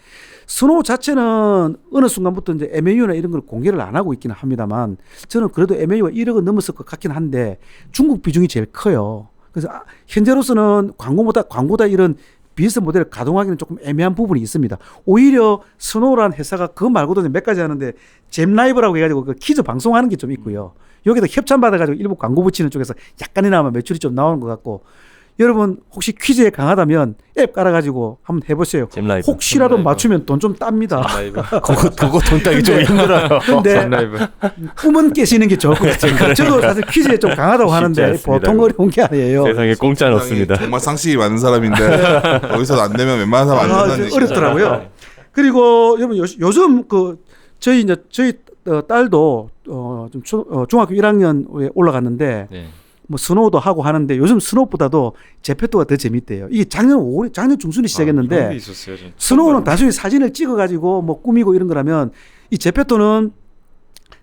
스노우 자체는 어느 순간부터 이제 MAU나 이런 걸 공개를 안 하고 있기는 합니다만 저는 그래도 MAU가 1억은 넘었을 것 같긴 한데 중국 비중이 제일 커요. 그래서 현재로서는 광고다 이런 비즈니스 모델을 가동하기는 조금 애매한 부분이 있습니다. 오히려 스노우라는 회사가 그거 말고도 몇 가지 하는데 잼라이브라고 해가지고 그 퀴즈 방송하는 게 좀 있고요. 여기다 협찬 받아가지고 일부 광고 붙이는 쪽에서 약간이나마 매출이 좀 나오는 것 같고 여러분 혹시 퀴즈에 강하다면 앱 깔아가지고 한번 해보세요. 잼라이브. 혹시라도 맞추면 돈 좀 땁니다. 라이브. 그거 돈 따기 좀 힘들어요. 근데 라이브. 꿈은 깨시는 게 좋을 것 같아요. 저도 사실 퀴즈에 좀 강하다고 쉽지 하는데 않습니다, 보통 이거. 어려운 게 아니에요. 세상에 공짜는 세상에 없습니다. 정말 상식이 많은 사람인데 거기서 안 되면 웬만한 사람 안 된다는 얘기. 어렵더라고요. 그리고 여러분 요즘 그 저희 딸도 좀 중학교 1학년에 올라갔는데 네. 뭐 스노우도 하고 하는데 요즘 스노우보다도 제페토가 더 재밌대요. 이게 작년 중순에 시작했는데 그런 게 있었어요, 전. 스노우는 단순히 사진을 찍어가지고 뭐 꾸미고 이런 거라면 이 제페토는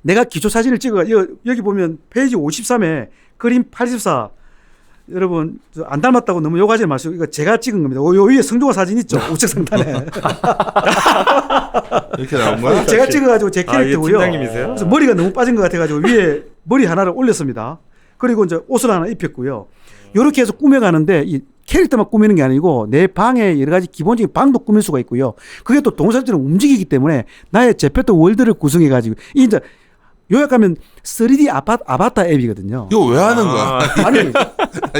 내가 기초 사진을 찍어 여기 보면 페이지 53에 그림 84 여러분 안 닮았다고 너무 욕하지 마시고 이거 제가 찍은 겁니다. 요 위에 성종화 사진 있죠? 우측 상단에. 이렇게 나온 거야? 제가 찍어가지고 제 아, 이게 캐릭터고요. 팀장님이세요? 그래서 머리가 너무 빠진 것 같아가지고 위에 머리 하나를 올렸습니다. 그리고 이제 옷을 하나 입혔고요. 이렇게 해서 꾸며가는데 이 캐릭터만 꾸미는 게 아니고 내 방에 여러 가지 기본적인 방도 꾸밀 수가 있고요. 그게 또 동사처럼 움직이기 때문에 나의 제페토 월드를 구성해가지고 이제 요약하면 3D 아바타 앱이거든요. 이거 왜 하는 거야? 아니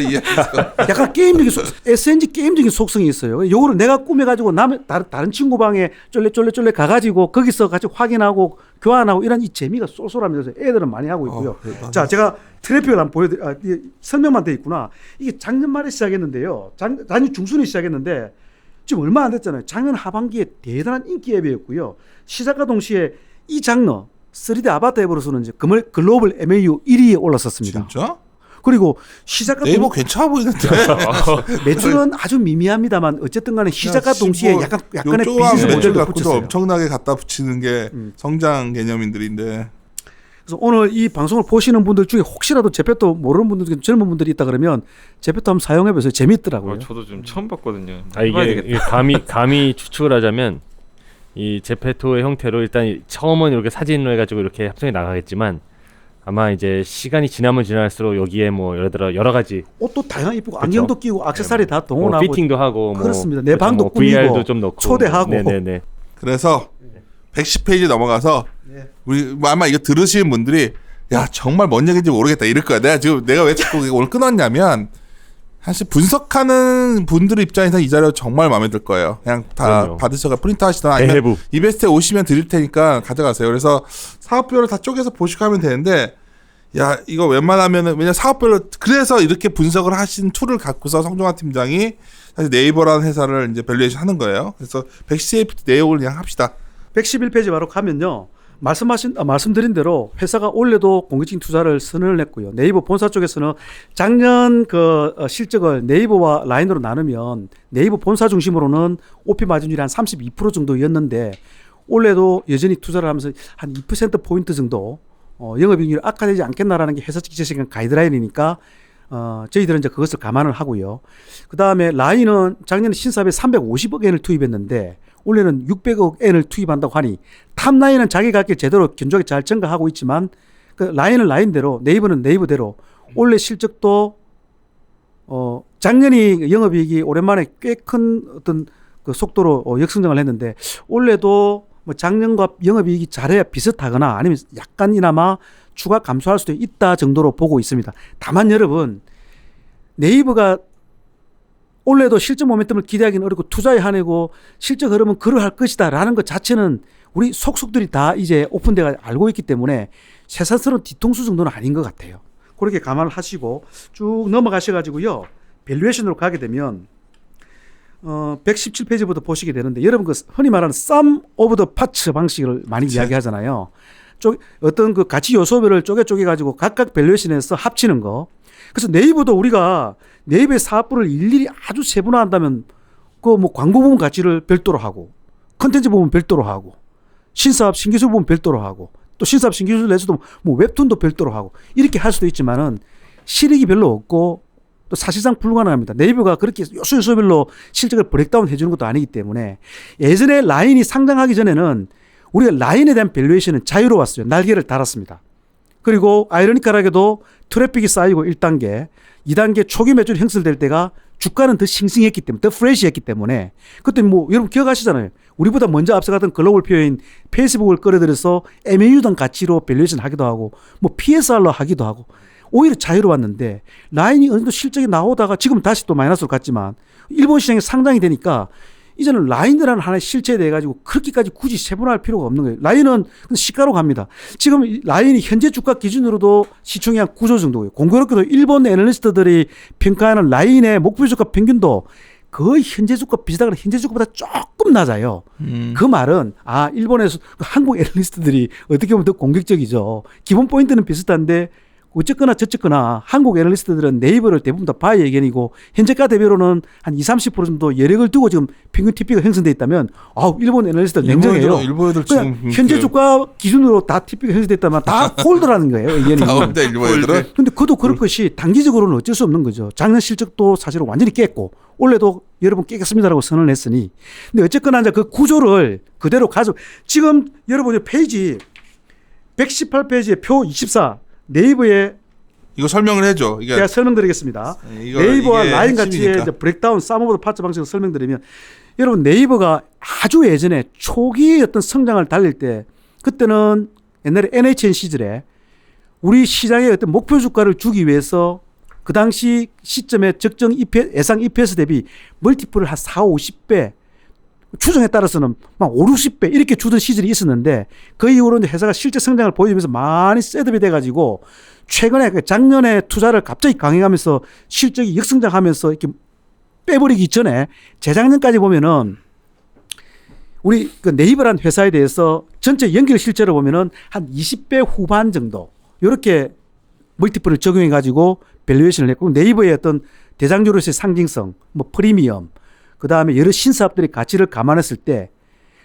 이해했어. 약간 게임적인 SNG 게임적인 속성이 있어요. 요거를 내가 꾸며가지고 다른 친구 방에 쫄래 가가지고 거기서 같이 확인하고 교환하고 이런 이 재미가 쏠쏠합니다. 그래서 애들은 많이 하고 있고요. 자, 제가 트래픽을 한번 보여드려. 설명만 돼 있구나. 이게 작년 말에 시작했는데요. 작년 중순에 시작했는데 지금 얼마 안 됐잖아요. 작년 하반기에 대단한 인기 앱이었고요. 시작과 동시에 이 장르 3D 아바타 앱으로서는 이제 글로벌 MAU 1위에 올랐었습니다. 진짜? 그리고 시작과 네이버 괜찮아 보이는데. 매출은 아주 미미합니다만 어쨌든 간에 시작과 동시에 약간의 비즈니스 매출 모델도 갖고도 붙였어요. 엄청나게 갖다 붙이는 게 성장 개념인들인데. 그래서 오늘 이 방송을 보시는 분들 중에 혹시라도 제페토 모르는 분들 중에 젊은 분들이 있다 그러면 제페토 한번 사용해 보세요. 재미있더라고요. 저도 좀 처음 봤거든요. 아 해봐야 이게 되겠다. 감히 추측을 하자면 이 제페토의 형태로 일단 처음은 이렇게 사진을 해가지고 이렇게 합성해 나가겠지만 아마 이제 시간이 지나면 지날수록 여기에 뭐 예를 들어 여러 가지 옷도 다양하게 입고 그렇죠. 안경도 끼고 액세서리 다 뭐 동원하고 피팅도 하고 그렇습니다. 뭐 내 방도 뭐 VR도 꾸미고 좀 넣고 초대하고. 네네네. 그래서 110페이지 넘어가서 네. 우리 아마 이거 들으시는 분들이 야 정말 뭔 얘기인지 모르겠다 이럴 거야. 내가 왜 자꾸 오늘 끊었냐면 사실 분석하는 분들 입장에서 이 자료 정말 마음에 들 거예요. 그냥 다 그럼요. 받으셔가 프린트 하시거나 아니면 대해부. 이베스트에 오시면 드릴 테니까 가져가세요. 그래서 사업별로 다 쪼개서 보시고 하면 되는데 야 이거 웬만하면은 왜냐 사업별로 그래서 이렇게 분석을 하신 툴을 갖고서 성종화 팀장이 사실 네이버라는 회사를 이제 밸류에이션 하는 거예요. 그래서 110페이지 내용을 그냥 합시다. 111페이지 바로 가면요. 말씀드린 대로 회사가 올해도 공격적인 투자를 선언을 했고요. 네이버 본사 쪽에서는 작년 실적을 네이버와 라인으로 나누면 네이버 본사 중심으로는 OP 마진율이 한 32% 정도였는데 올해도 여전히 투자를 하면서 한 2%포인트 정도 영업이익률이 악화되지 않겠나라는 게 회사 측이 제시한 가이드라인이니까 저희들은 이제 그것을 감안을 하고요. 그 다음에 라인은 작년에 신사업에 350억 엔을 투입했는데 올해는 600억 엔을 투입한다고 하니 탑라인은 자기가 할 게 제대로 견조하게 잘 증가하고 있지만 그 라인은 라인대로 네이버는 네이버대로 올해 실적도 작년이 영업이익이 오랜만에 꽤 큰 어떤 그 속도로 역성장을 했는데 올해도 뭐 작년과 영업이익이 잘해야 비슷하거나 아니면 약간이나마 추가 감소할 수도 있다 정도로 보고 있습니다. 다만 여러분 네이버가 올해도 실적 모멘텀을 기대하기는 어렵고 투자에 한해고 실적 흐름은 그러할 것이다 라는 것 자체는 우리 속속들이 다 이제 오픈돼가 알고 있기 때문에 세상스러운 뒤통수 정도는 아닌 것 같아요. 그렇게 감안을 하시고 쭉 넘어가셔가지고요. 밸류에이션으로 가게 되면 117페이지부터 보시게 되는데 여러분 그 흔히 말하는 sum of the parts 방식을 많이 이야기하잖아요. 어떤 그 가치 요소별을 쪼개 가지고 각각 밸류에이션에서 합치는 거. 그래서 네이버도 우리가 네이버의 사업부를 일일이 아주 세분화한다면 그 뭐 광고 부분 가치를 별도로 하고 컨텐츠 부분 별도로 하고 신사업 신기술 부분 별도로 하고 또 신사업 신기술 내에서도 뭐 웹툰도 별도로 하고 이렇게 할 수도 있지만은 실익이 별로 없고 또 사실상 불가능합니다. 네이버가 그렇게 요소별로 실적을 브레이크다운 해주는 것도 아니기 때문에 예전에 라인이 상장하기 전에는 우리가 라인에 대한 밸류에이션은 자유로웠어요. 날개를 달았습니다. 그리고 아이러니컬하게도 트래픽이 쌓이고 1단계, 2단계 초기 매출이 형성될 때가 주가는 더 싱싱했기 때문에, 더 프레시했기 때문에 그때 뭐 여러분 기억하시잖아요. 우리보다 먼저 앞서가던 글로벌 표어인 페이스북을 끌어들여서 MAU당 가치로 밸류에이션 하기도 하고 뭐 PSR로 하기도 하고 오히려 자유로웠는데 라인이 어느 정도 실적이 나오다가 지금 다시 또 마이너스로 갔지만 일본 시장에 상장이 되니까 이제는 라인이라는 하나의 실체에 대해 가지고 그렇게까지 굳이 세분화할 필요가 없는 거예요. 라인은 시가로 갑니다. 지금 라인이 현재 주가 기준으로도 시총이 한 9조 정도고요. 공교롭게도 일본 애널리스트들이 평가하는 라인의 목표 주가 평균도 거의 현재 주가 비슷하거나 현재 주가보다 조금 낮아요. 그 말은 일본에서 한국 애널리스트들이 어떻게 보면 더 공격적이죠. 기본 포인트는 비슷한데 어쨌거나 저쨌거나 한국 애널리스트들은 네이버를 대부분 다 바이 의견이고 현재가 대비로는 한 20-30% 정도 여력을 두고 지금 평균 TP가 형성돼 있다면 일본 애널리스트들 냉정해요. 일본 애들 그냥 지금 현재 주가 기준으로 다 TP가 형성됐다면 다 홀더라는 거예요. 의견이. 나온다 일본 애들은. 근데 그도 그럴 것이 단기적으로는 어쩔 수 없는 거죠. 작년 실적도 사실은 완전히 깼고 올해도 여러분 깨겠습니다라고 선언을 했으니. 근데 어쨌거나 이제 그 구조를 그대로 지금 여러분 페이지 118페이지에 표 24 네이버에 이거 설명을 해줘. 이게 제가 설명드리겠습니다. 네이버와 라인 가치의 이제 브레이크다운 썸오브 파트 방식으로 설명드리면 여러분 네이버가 아주 예전에 초기 어떤 성장을 달릴 때 그때는 옛날에 NHN 시절에 우리 시장의 어떤 목표 주가를 주기 위해서 그 당시 시점에 적정 예상 EPS 대비 멀티플을 한 4-50배 추정에 따라서는 막 5-60배 이렇게 주던 시절이 있었는데 그 이후로 이제 회사가 실제 성장을 보여주면서 많이 셋업이 돼가지고 최근에 작년에 투자를 갑자기 강행하면서 실적이 역성장하면서 이렇게 빼버리기 전에 재작년까지 보면은 우리 그 네이버란 회사에 대해서 전체 연결 실적을 보면은 한 20배 후반 정도 이렇게 멀티플을 적용해 가지고 밸류에이션을 했고 네이버의 어떤 대장주로서의 상징성, 뭐 프리미엄, 그 다음에 여러 신사업들의 가치를 감안했을 때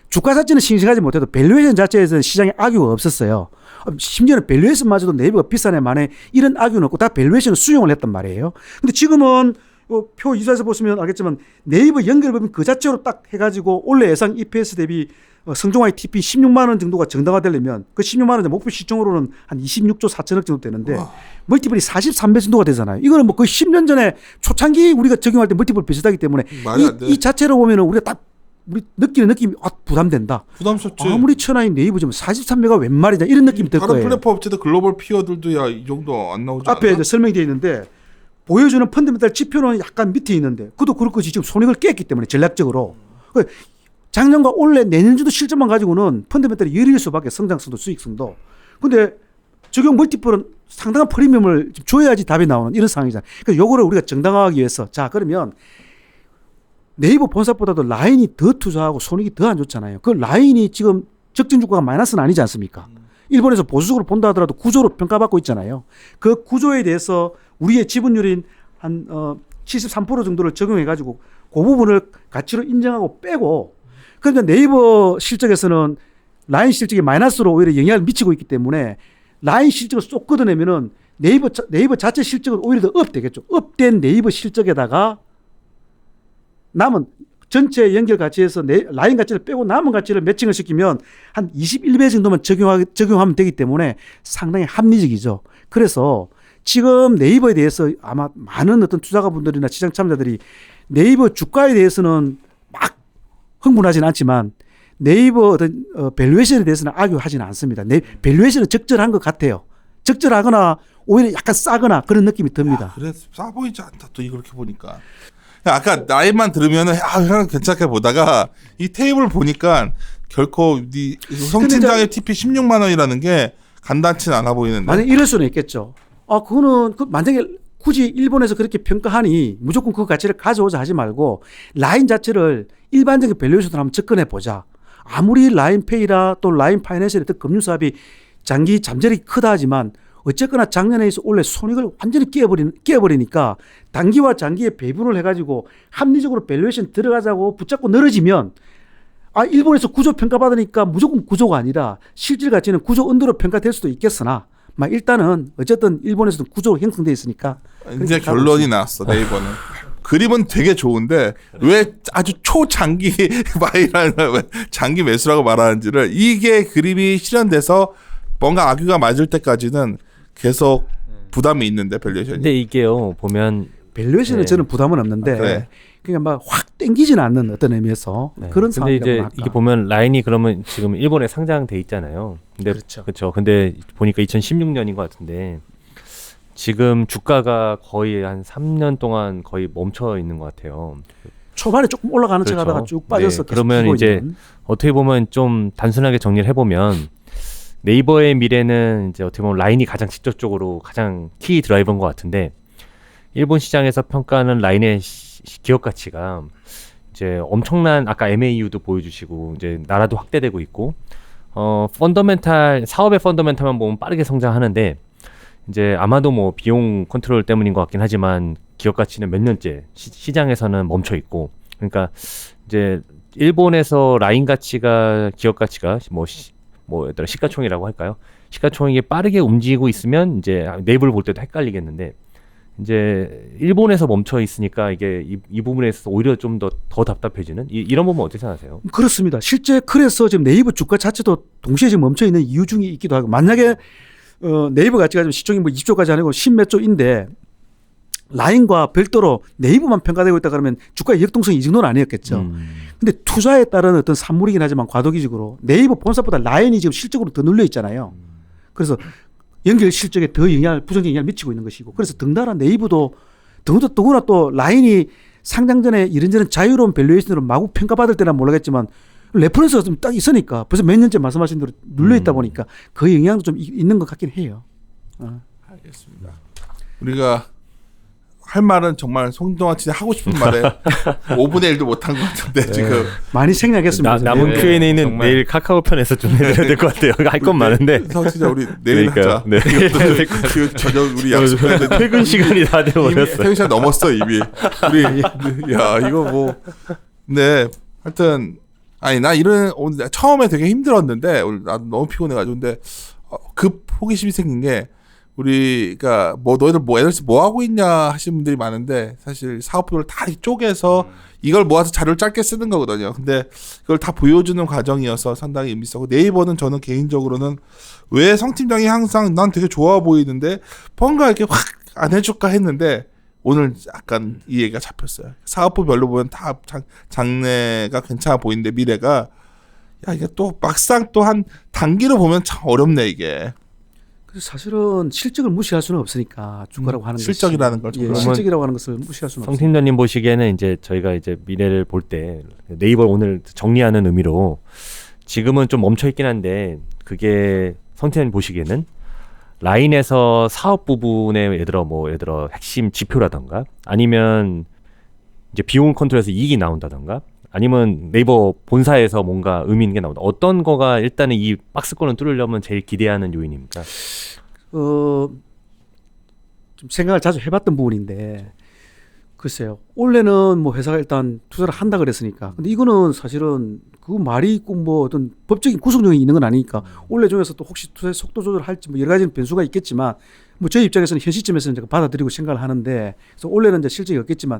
주가 자체는 싱싱하지 못해도 밸류에이션 자체에서는 시장에 악유가 없었어요. 심지어는 밸류에이션마저도 네이버가 비싼 애만에 이런 악유는 없고 다 밸류에이션을 수용을 했단 말이에요. 근데 지금은 표 2사에서 보시면 알겠지만 네이버 연결법인 그 자체로 딱 해가지고 올해 예상 EPS 대비 성종화의 TP 16만 원 정도가 정당화되려면 그 16만 원 목표 시총으로는 한 26조 4천억 정도 되는데 멀티플이 43배 정도가 되잖아요. 이거는 뭐 거의 10년 전에 초창기 우리가 적용할 때 멀티플 비슷하기 때문에 이 자체로 보면은 우리가 딱 우리 느끼는 느낌이 부담된다. 부담스럽지. 아무리 천하인 네이버지만 43배가 웬 말이냐 이런 느낌이 들 거예요. 다른 플랫폼 업체들 글로벌 피어들도 야 이 정도 안 나오지 앞에 않나? 이제 설명되어 있는데 보여주는 펀더멘탈 지표는 약간 밑에 있는데 그도 그럴 것이 지금 손익을 깼기 때문에 전략적으로 작년과 올해 내년주도 실적만 가지고는 펀더멘탈이 열릴 수밖에 성장성도 수익성도. 근데 적용 멀티플은 상당한 프리미엄을 줘야지 답이 나오는 이런 상황이잖아요. 그래서 요거를 우리가 정당화하기 위해서 자 그러면 네이버 본사보다도 라인이 더 투자하고 손익이 더 안 좋잖아요. 그 라인이 지금 적정 주가가 마이너스는 아니지 않습니까? 일본에서 보수적으로 본다 하더라도 구조로 평가받고 있잖아요. 그 구조에 대해서 우리의 지분율인 한 73% 정도를 적용해가지고 그 부분을 가치로 인정하고 빼고 그러니까 네이버 실적에서는 라인 실적이 마이너스로 오히려 영향을 미치고 있기 때문에 라인 실적을 쏙 걷어내면은 네이버 자체 실적은 오히려 더 업되겠죠. 업된 네이버 실적에다가 남은 전체 연결 가치에서 라인 가치를 빼고 남은 가치를 매칭을 시키면 한 21배 정도만 적용하면 되기 때문에 상당히 합리적이죠. 그래서 지금 네이버에 대해서 아마 많은 어떤 투자가분들이나 시장 참가자들이 네이버 주가에 대해서는 막 흥분하지는 않지만 네이버 어떤 밸류에이션에 대해서는 악유하지는 않습니다. 밸류에이션은 적절한 것 같아요. 적절하거나 오히려 약간 싸거나 그런 느낌이 듭니다. 그래 싸 보이지 않다 또 이렇게 보니까. 아까 나이만 들으면은 괜찮게 보다가 이 테이블 보니까 결코 성팀장의 TP 16만 원이라는 게 간단치는 않아 보이는데. 만약 이럴 수는 있겠죠. 그거는 만약에 굳이 일본에서 그렇게 평가하니 무조건 그 가치를 가져오자 하지 말고 라인 자체를 일반적인 밸류에이션으로 한번 접근해 보자. 아무리 라인페이라 또 라인 파이낸셜의 금융사업이 장기 잠재력이 크다 하지만 어쨌거나 작년에 올해 손익을 완전히 깨어버리니까 단기와 장기의 배분을 해가지고 합리적으로 밸류에이션 들어가자고 붙잡고 늘어지면 일본에서 구조 평가받으니까 무조건 구조가 아니라 실질 가치는 구조 언더로 평가될 수도 있겠으나 일단은 어쨌든 일본에서도 구조로 형성돼 있으니까 이제 결론이 나왔어. 네이버는 그림은 되게 좋은데 왜 아주 초장기 바이라는 장기 매수라고 말하는지를 이게 그림이 실현돼서 뭔가 악유가 맞을 때까지는 계속 부담이 있는데 밸류에이션이. 근데 이게요 보면 밸류에이션은 저는 부담은 없는데 그래. 그냥 막 확 땡기지는 않는 어떤 의미에서 그런 상황이. 근데 이제 이게 보면 라인이 그러면 지금 일본에 상장돼 있잖아요. 근데 그렇죠. 근데 보니까 2016년인 것 같은데 지금 주가가 거의 한 3년 동안 거의 멈춰 있는 것 같아요. 초반에 조금 올라가는 척 하다가 쭉 빠져서 네. 그러면 이제 어떻게 보면 좀 단순하게 정리를 해보면 네이버의 미래는 이제 어떻게 보면 라인이 가장 직접적으로 가장 키 드라이버인 것 같은데 일본 시장에서 평가하는 라인의 기업 가치가 이제 엄청난 아까 MAU도 보여주시고 이제 나라도 확대되고 있고 펀더멘탈 사업의 펀더멘탈만 보면 빠르게 성장하는데 이제 아마도 뭐 비용 컨트롤 때문인 것 같긴 하지만 기업 가치는 몇 년째 시장에서는 멈춰 있고, 그러니까 이제 일본에서 라인 가치가 기업 가치가 뭐 얘들아 시가총액이라고 할까요? 시가총액이 빠르게 움직이고 있으면 이제 네이버를 볼 때도 헷갈리겠는데, 이제 일본에서 멈춰 있으니까 이게 이 부분에 있어서 오히려 좀 더 답답해지는 이런 부분 어떻게 생각하세요? 그렇습니다. 실제 그래서 지금 네이버 주가 자체도 동시에 지금 멈춰 있는 이유 중에 있기도 하고, 만약에 네이버 가치가 지금 시총이 뭐 20조까지 아니고 10몇 조인데 라인과 별도로 네이버만 평가되고 있다 그러면 주가의 역동성이 이 정도는 아니었겠죠. 근데 투자에 따른 어떤 산물이긴 하지만 과도기적으로 네이버 본사보다 라인이 지금 실적으로 더 눌려 있잖아요. 그래서 연결 실적에 더 부정적인 영향을 미치고 있는 것이고, 그래서 덩달아 네이버도 더구나 또 라인이 상장 전에 이런저런 자유로운 밸류에이션으로 마구 평가받을 때는 모르겠지만 레퍼런스가 좀 딱 있으니까 벌써 몇 년째 말씀하신 대로 눌려 있다 보니까 그 영향도 좀 있는 것 같긴 해요. 알겠습니다. 우리가 할 말은 정말 송동환 진짜 하고 싶은 말에 5분의 1도 못한 것 같은데 지금 많이 생략했습니다. 남은 네, Q&A는 정말. 내일 카카오 편에서 좀 해드려야 될 것 같아요. 할 건 많은데. 진짜 우리 내일 그러니까요. 하자. 네. 그 저녁 우리 약속했는데 퇴근 시간이 다 이미 되어버렸어요. 퇴근 시간 넘었어 이미. 우리 야 이거 뭐. 네 하여튼 아니 나 이런 오늘 처음에 되게 힘들었는데 오늘 나도 너무 피곤해가지고 근데 급 호기심이 생긴 게. 우리가 뭐 너희들 뭐 에너지 뭐 하고 있냐 하시는 분들이 많은데 사실 사업부를 다 쪼개서 이걸 모아서 자료를 짧게 쓰는 거거든요. 근데 이걸 다 보여주는 과정이어서 상당히 의미 있었고, 네이버는 저는 개인적으로는 왜 성 팀장이 항상 난 되게 좋아 보이는데 뭔가 이렇게 확 안 해줄까 했는데 오늘 약간 이해가 잡혔어요. 사업부별로 보면 다 장래가 괜찮아 보이는데 미래가 야 이게 또 막상 또 한 단기로 보면 참 어렵네 이게. 사실은 실적을 무시할 수는 없으니까 주가라고 하는 실적이라는 걸 것이, 예, 그러면 실적이라고 하는 것을 무시할 수는 성 없습니다. 팀장님 보시기에는 이제 저희가 이제 미래를 볼 때 네이버 오늘 정리하는 의미로 지금은 좀 멈춰 있긴 한데 그게 성 팀장님 보시기에는 라인에서 사업 부분에 예를 들어 핵심 지표라던가 아니면 이제 비용 컨트롤에서 이익이 나온다던가 아니면 네이버 본사에서 뭔가 의미 있는 게 나온다. 어떤 거가 일단은 이 박스권을 뚫으려면 제일 기대하는 요인입니까? 좀 생각을 자주 해봤던 부분인데, 글쎄요. 원래는 뭐 회사가 일단 투자를 한다 그랬으니까. 근데 이거는 사실은 그 말이 있고 뭐 어떤 법적인 구속력이 있는 건 아니니까 원래 중에서 또 혹시 투자의 속도 조절할지 뭐 여러 가지 변수가 있겠지만 뭐 저희 입장에서는 현 시점에서는 제가 받아들이고 생각을 하는데, 그래서 원래는 이제 실적이 없겠지만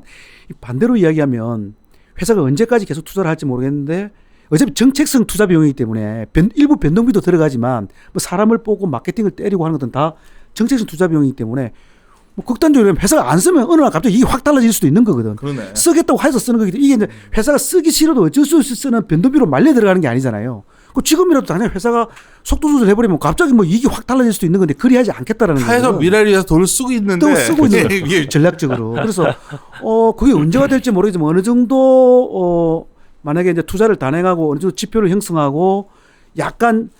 반대로 이야기하면 회사가 언제까지 계속 투자를 할지 모르겠는데 어차피 정책성 투자 비용이기 때문에 일부 변동비도 들어가지만 뭐 사람을 뽑고 마케팅을 때리고 하는 것은 다 정책성 투자 비용이기 때문에 뭐 극단적으로 회사가 안 쓰면 어느 날 갑자기 이게 확 달라질 수도 있는 거거든. 그러네. 쓰겠다고 해서 쓰는 거기 때문에 이게 이제 회사가 쓰기 싫어도 어쩔 수 없이 쓰는 변동비로 말려 들어가는 게 아니잖아요. 그 지금이라도 당장 회사가 속도 조절 해버리면 갑자기 뭐 이게 확 달라질 수도 있는 건데 그리 하지 않겠다라는 거예요. 타에서 미래를 위해서 돈을 쓰고 있는데 또 쓰고 있는 거예요. 이게 전략적으로. 그래서 그게 언제가 될지 모르겠지만 어느 정도 만약에 이제 투자를 단행하고 어느 정도 지표를 형성하고 약간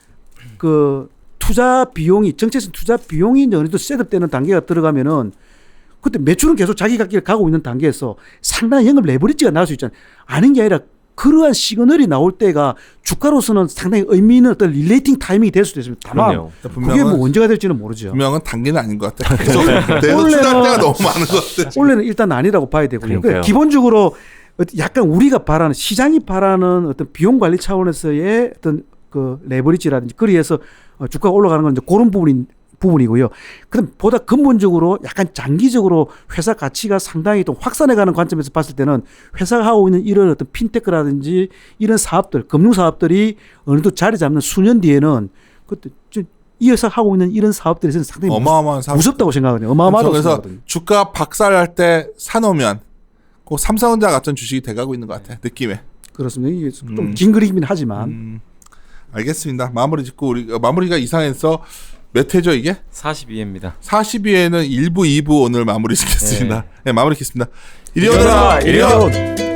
그 투자 비용이 정책성 투자 비용이 이제 어느 정도 셋업되는 단계가 들어가면은 그때 매출은 계속 자기 갈 길을 가고 있는 단계에서 상당히 영업 레버리지가 나올 수 있잖아요. 아닌 게 아니라 그러한 시그널이 나올 때가 주가로서는 상당히 의미 있는 어떤 릴레이팅 타이밍이 될 수도 있습니다. 다만 그럼요. 그게 뭐 언제가 될지는 모르죠. 분명은 단계는 아닌 것 같아. 계속 내가 투자할 때가 너무 많은 것 같아. 원래는 일단 아니라고 봐야 되고요. 그러니까요. 그러니까 기본적으로 약간 우리가 바라는 시장이 바라는 어떤 비용 관리 차원에서의 어떤 그 레버리지라든지 그리해서 주가가 올라가는 건 이제 그런 부분이고요. 그럼 보다 근본적으로 약간 장기적으로 회사 가치가 상당히 좀 확산해가는 관점에서 봤을 때는 회사가 하고 있는 이런 어떤 핀테크라든지 이런 사업들, 금융 사업들이 어느 정도 자리 잡는 수년 뒤에는 그때 이 회사 하고 있는 이런 사업들에서는 상당히 어마어마한 사업. 무섭다고 생각하거든요. 어마어마하다고 그래서 생각하거든요. 주가 박살날 때 사놓으면 꼭 삼성전자 같은 주식이 돼가고 있는 것 같아. 느낌에. 그렇습니다. 이게 좀 긴 그림이긴 하지만 알겠습니다. 마무리 짓고 우리 마무리가 이상해서 몇 회죠 이게? 42회입니다. 42회는 1부, 2부 오늘 마무리 짓겠습니다. 네, 마무리 짓겠습니다. 이리 이리 오너라, 오너라, 이리 이리 오. 오.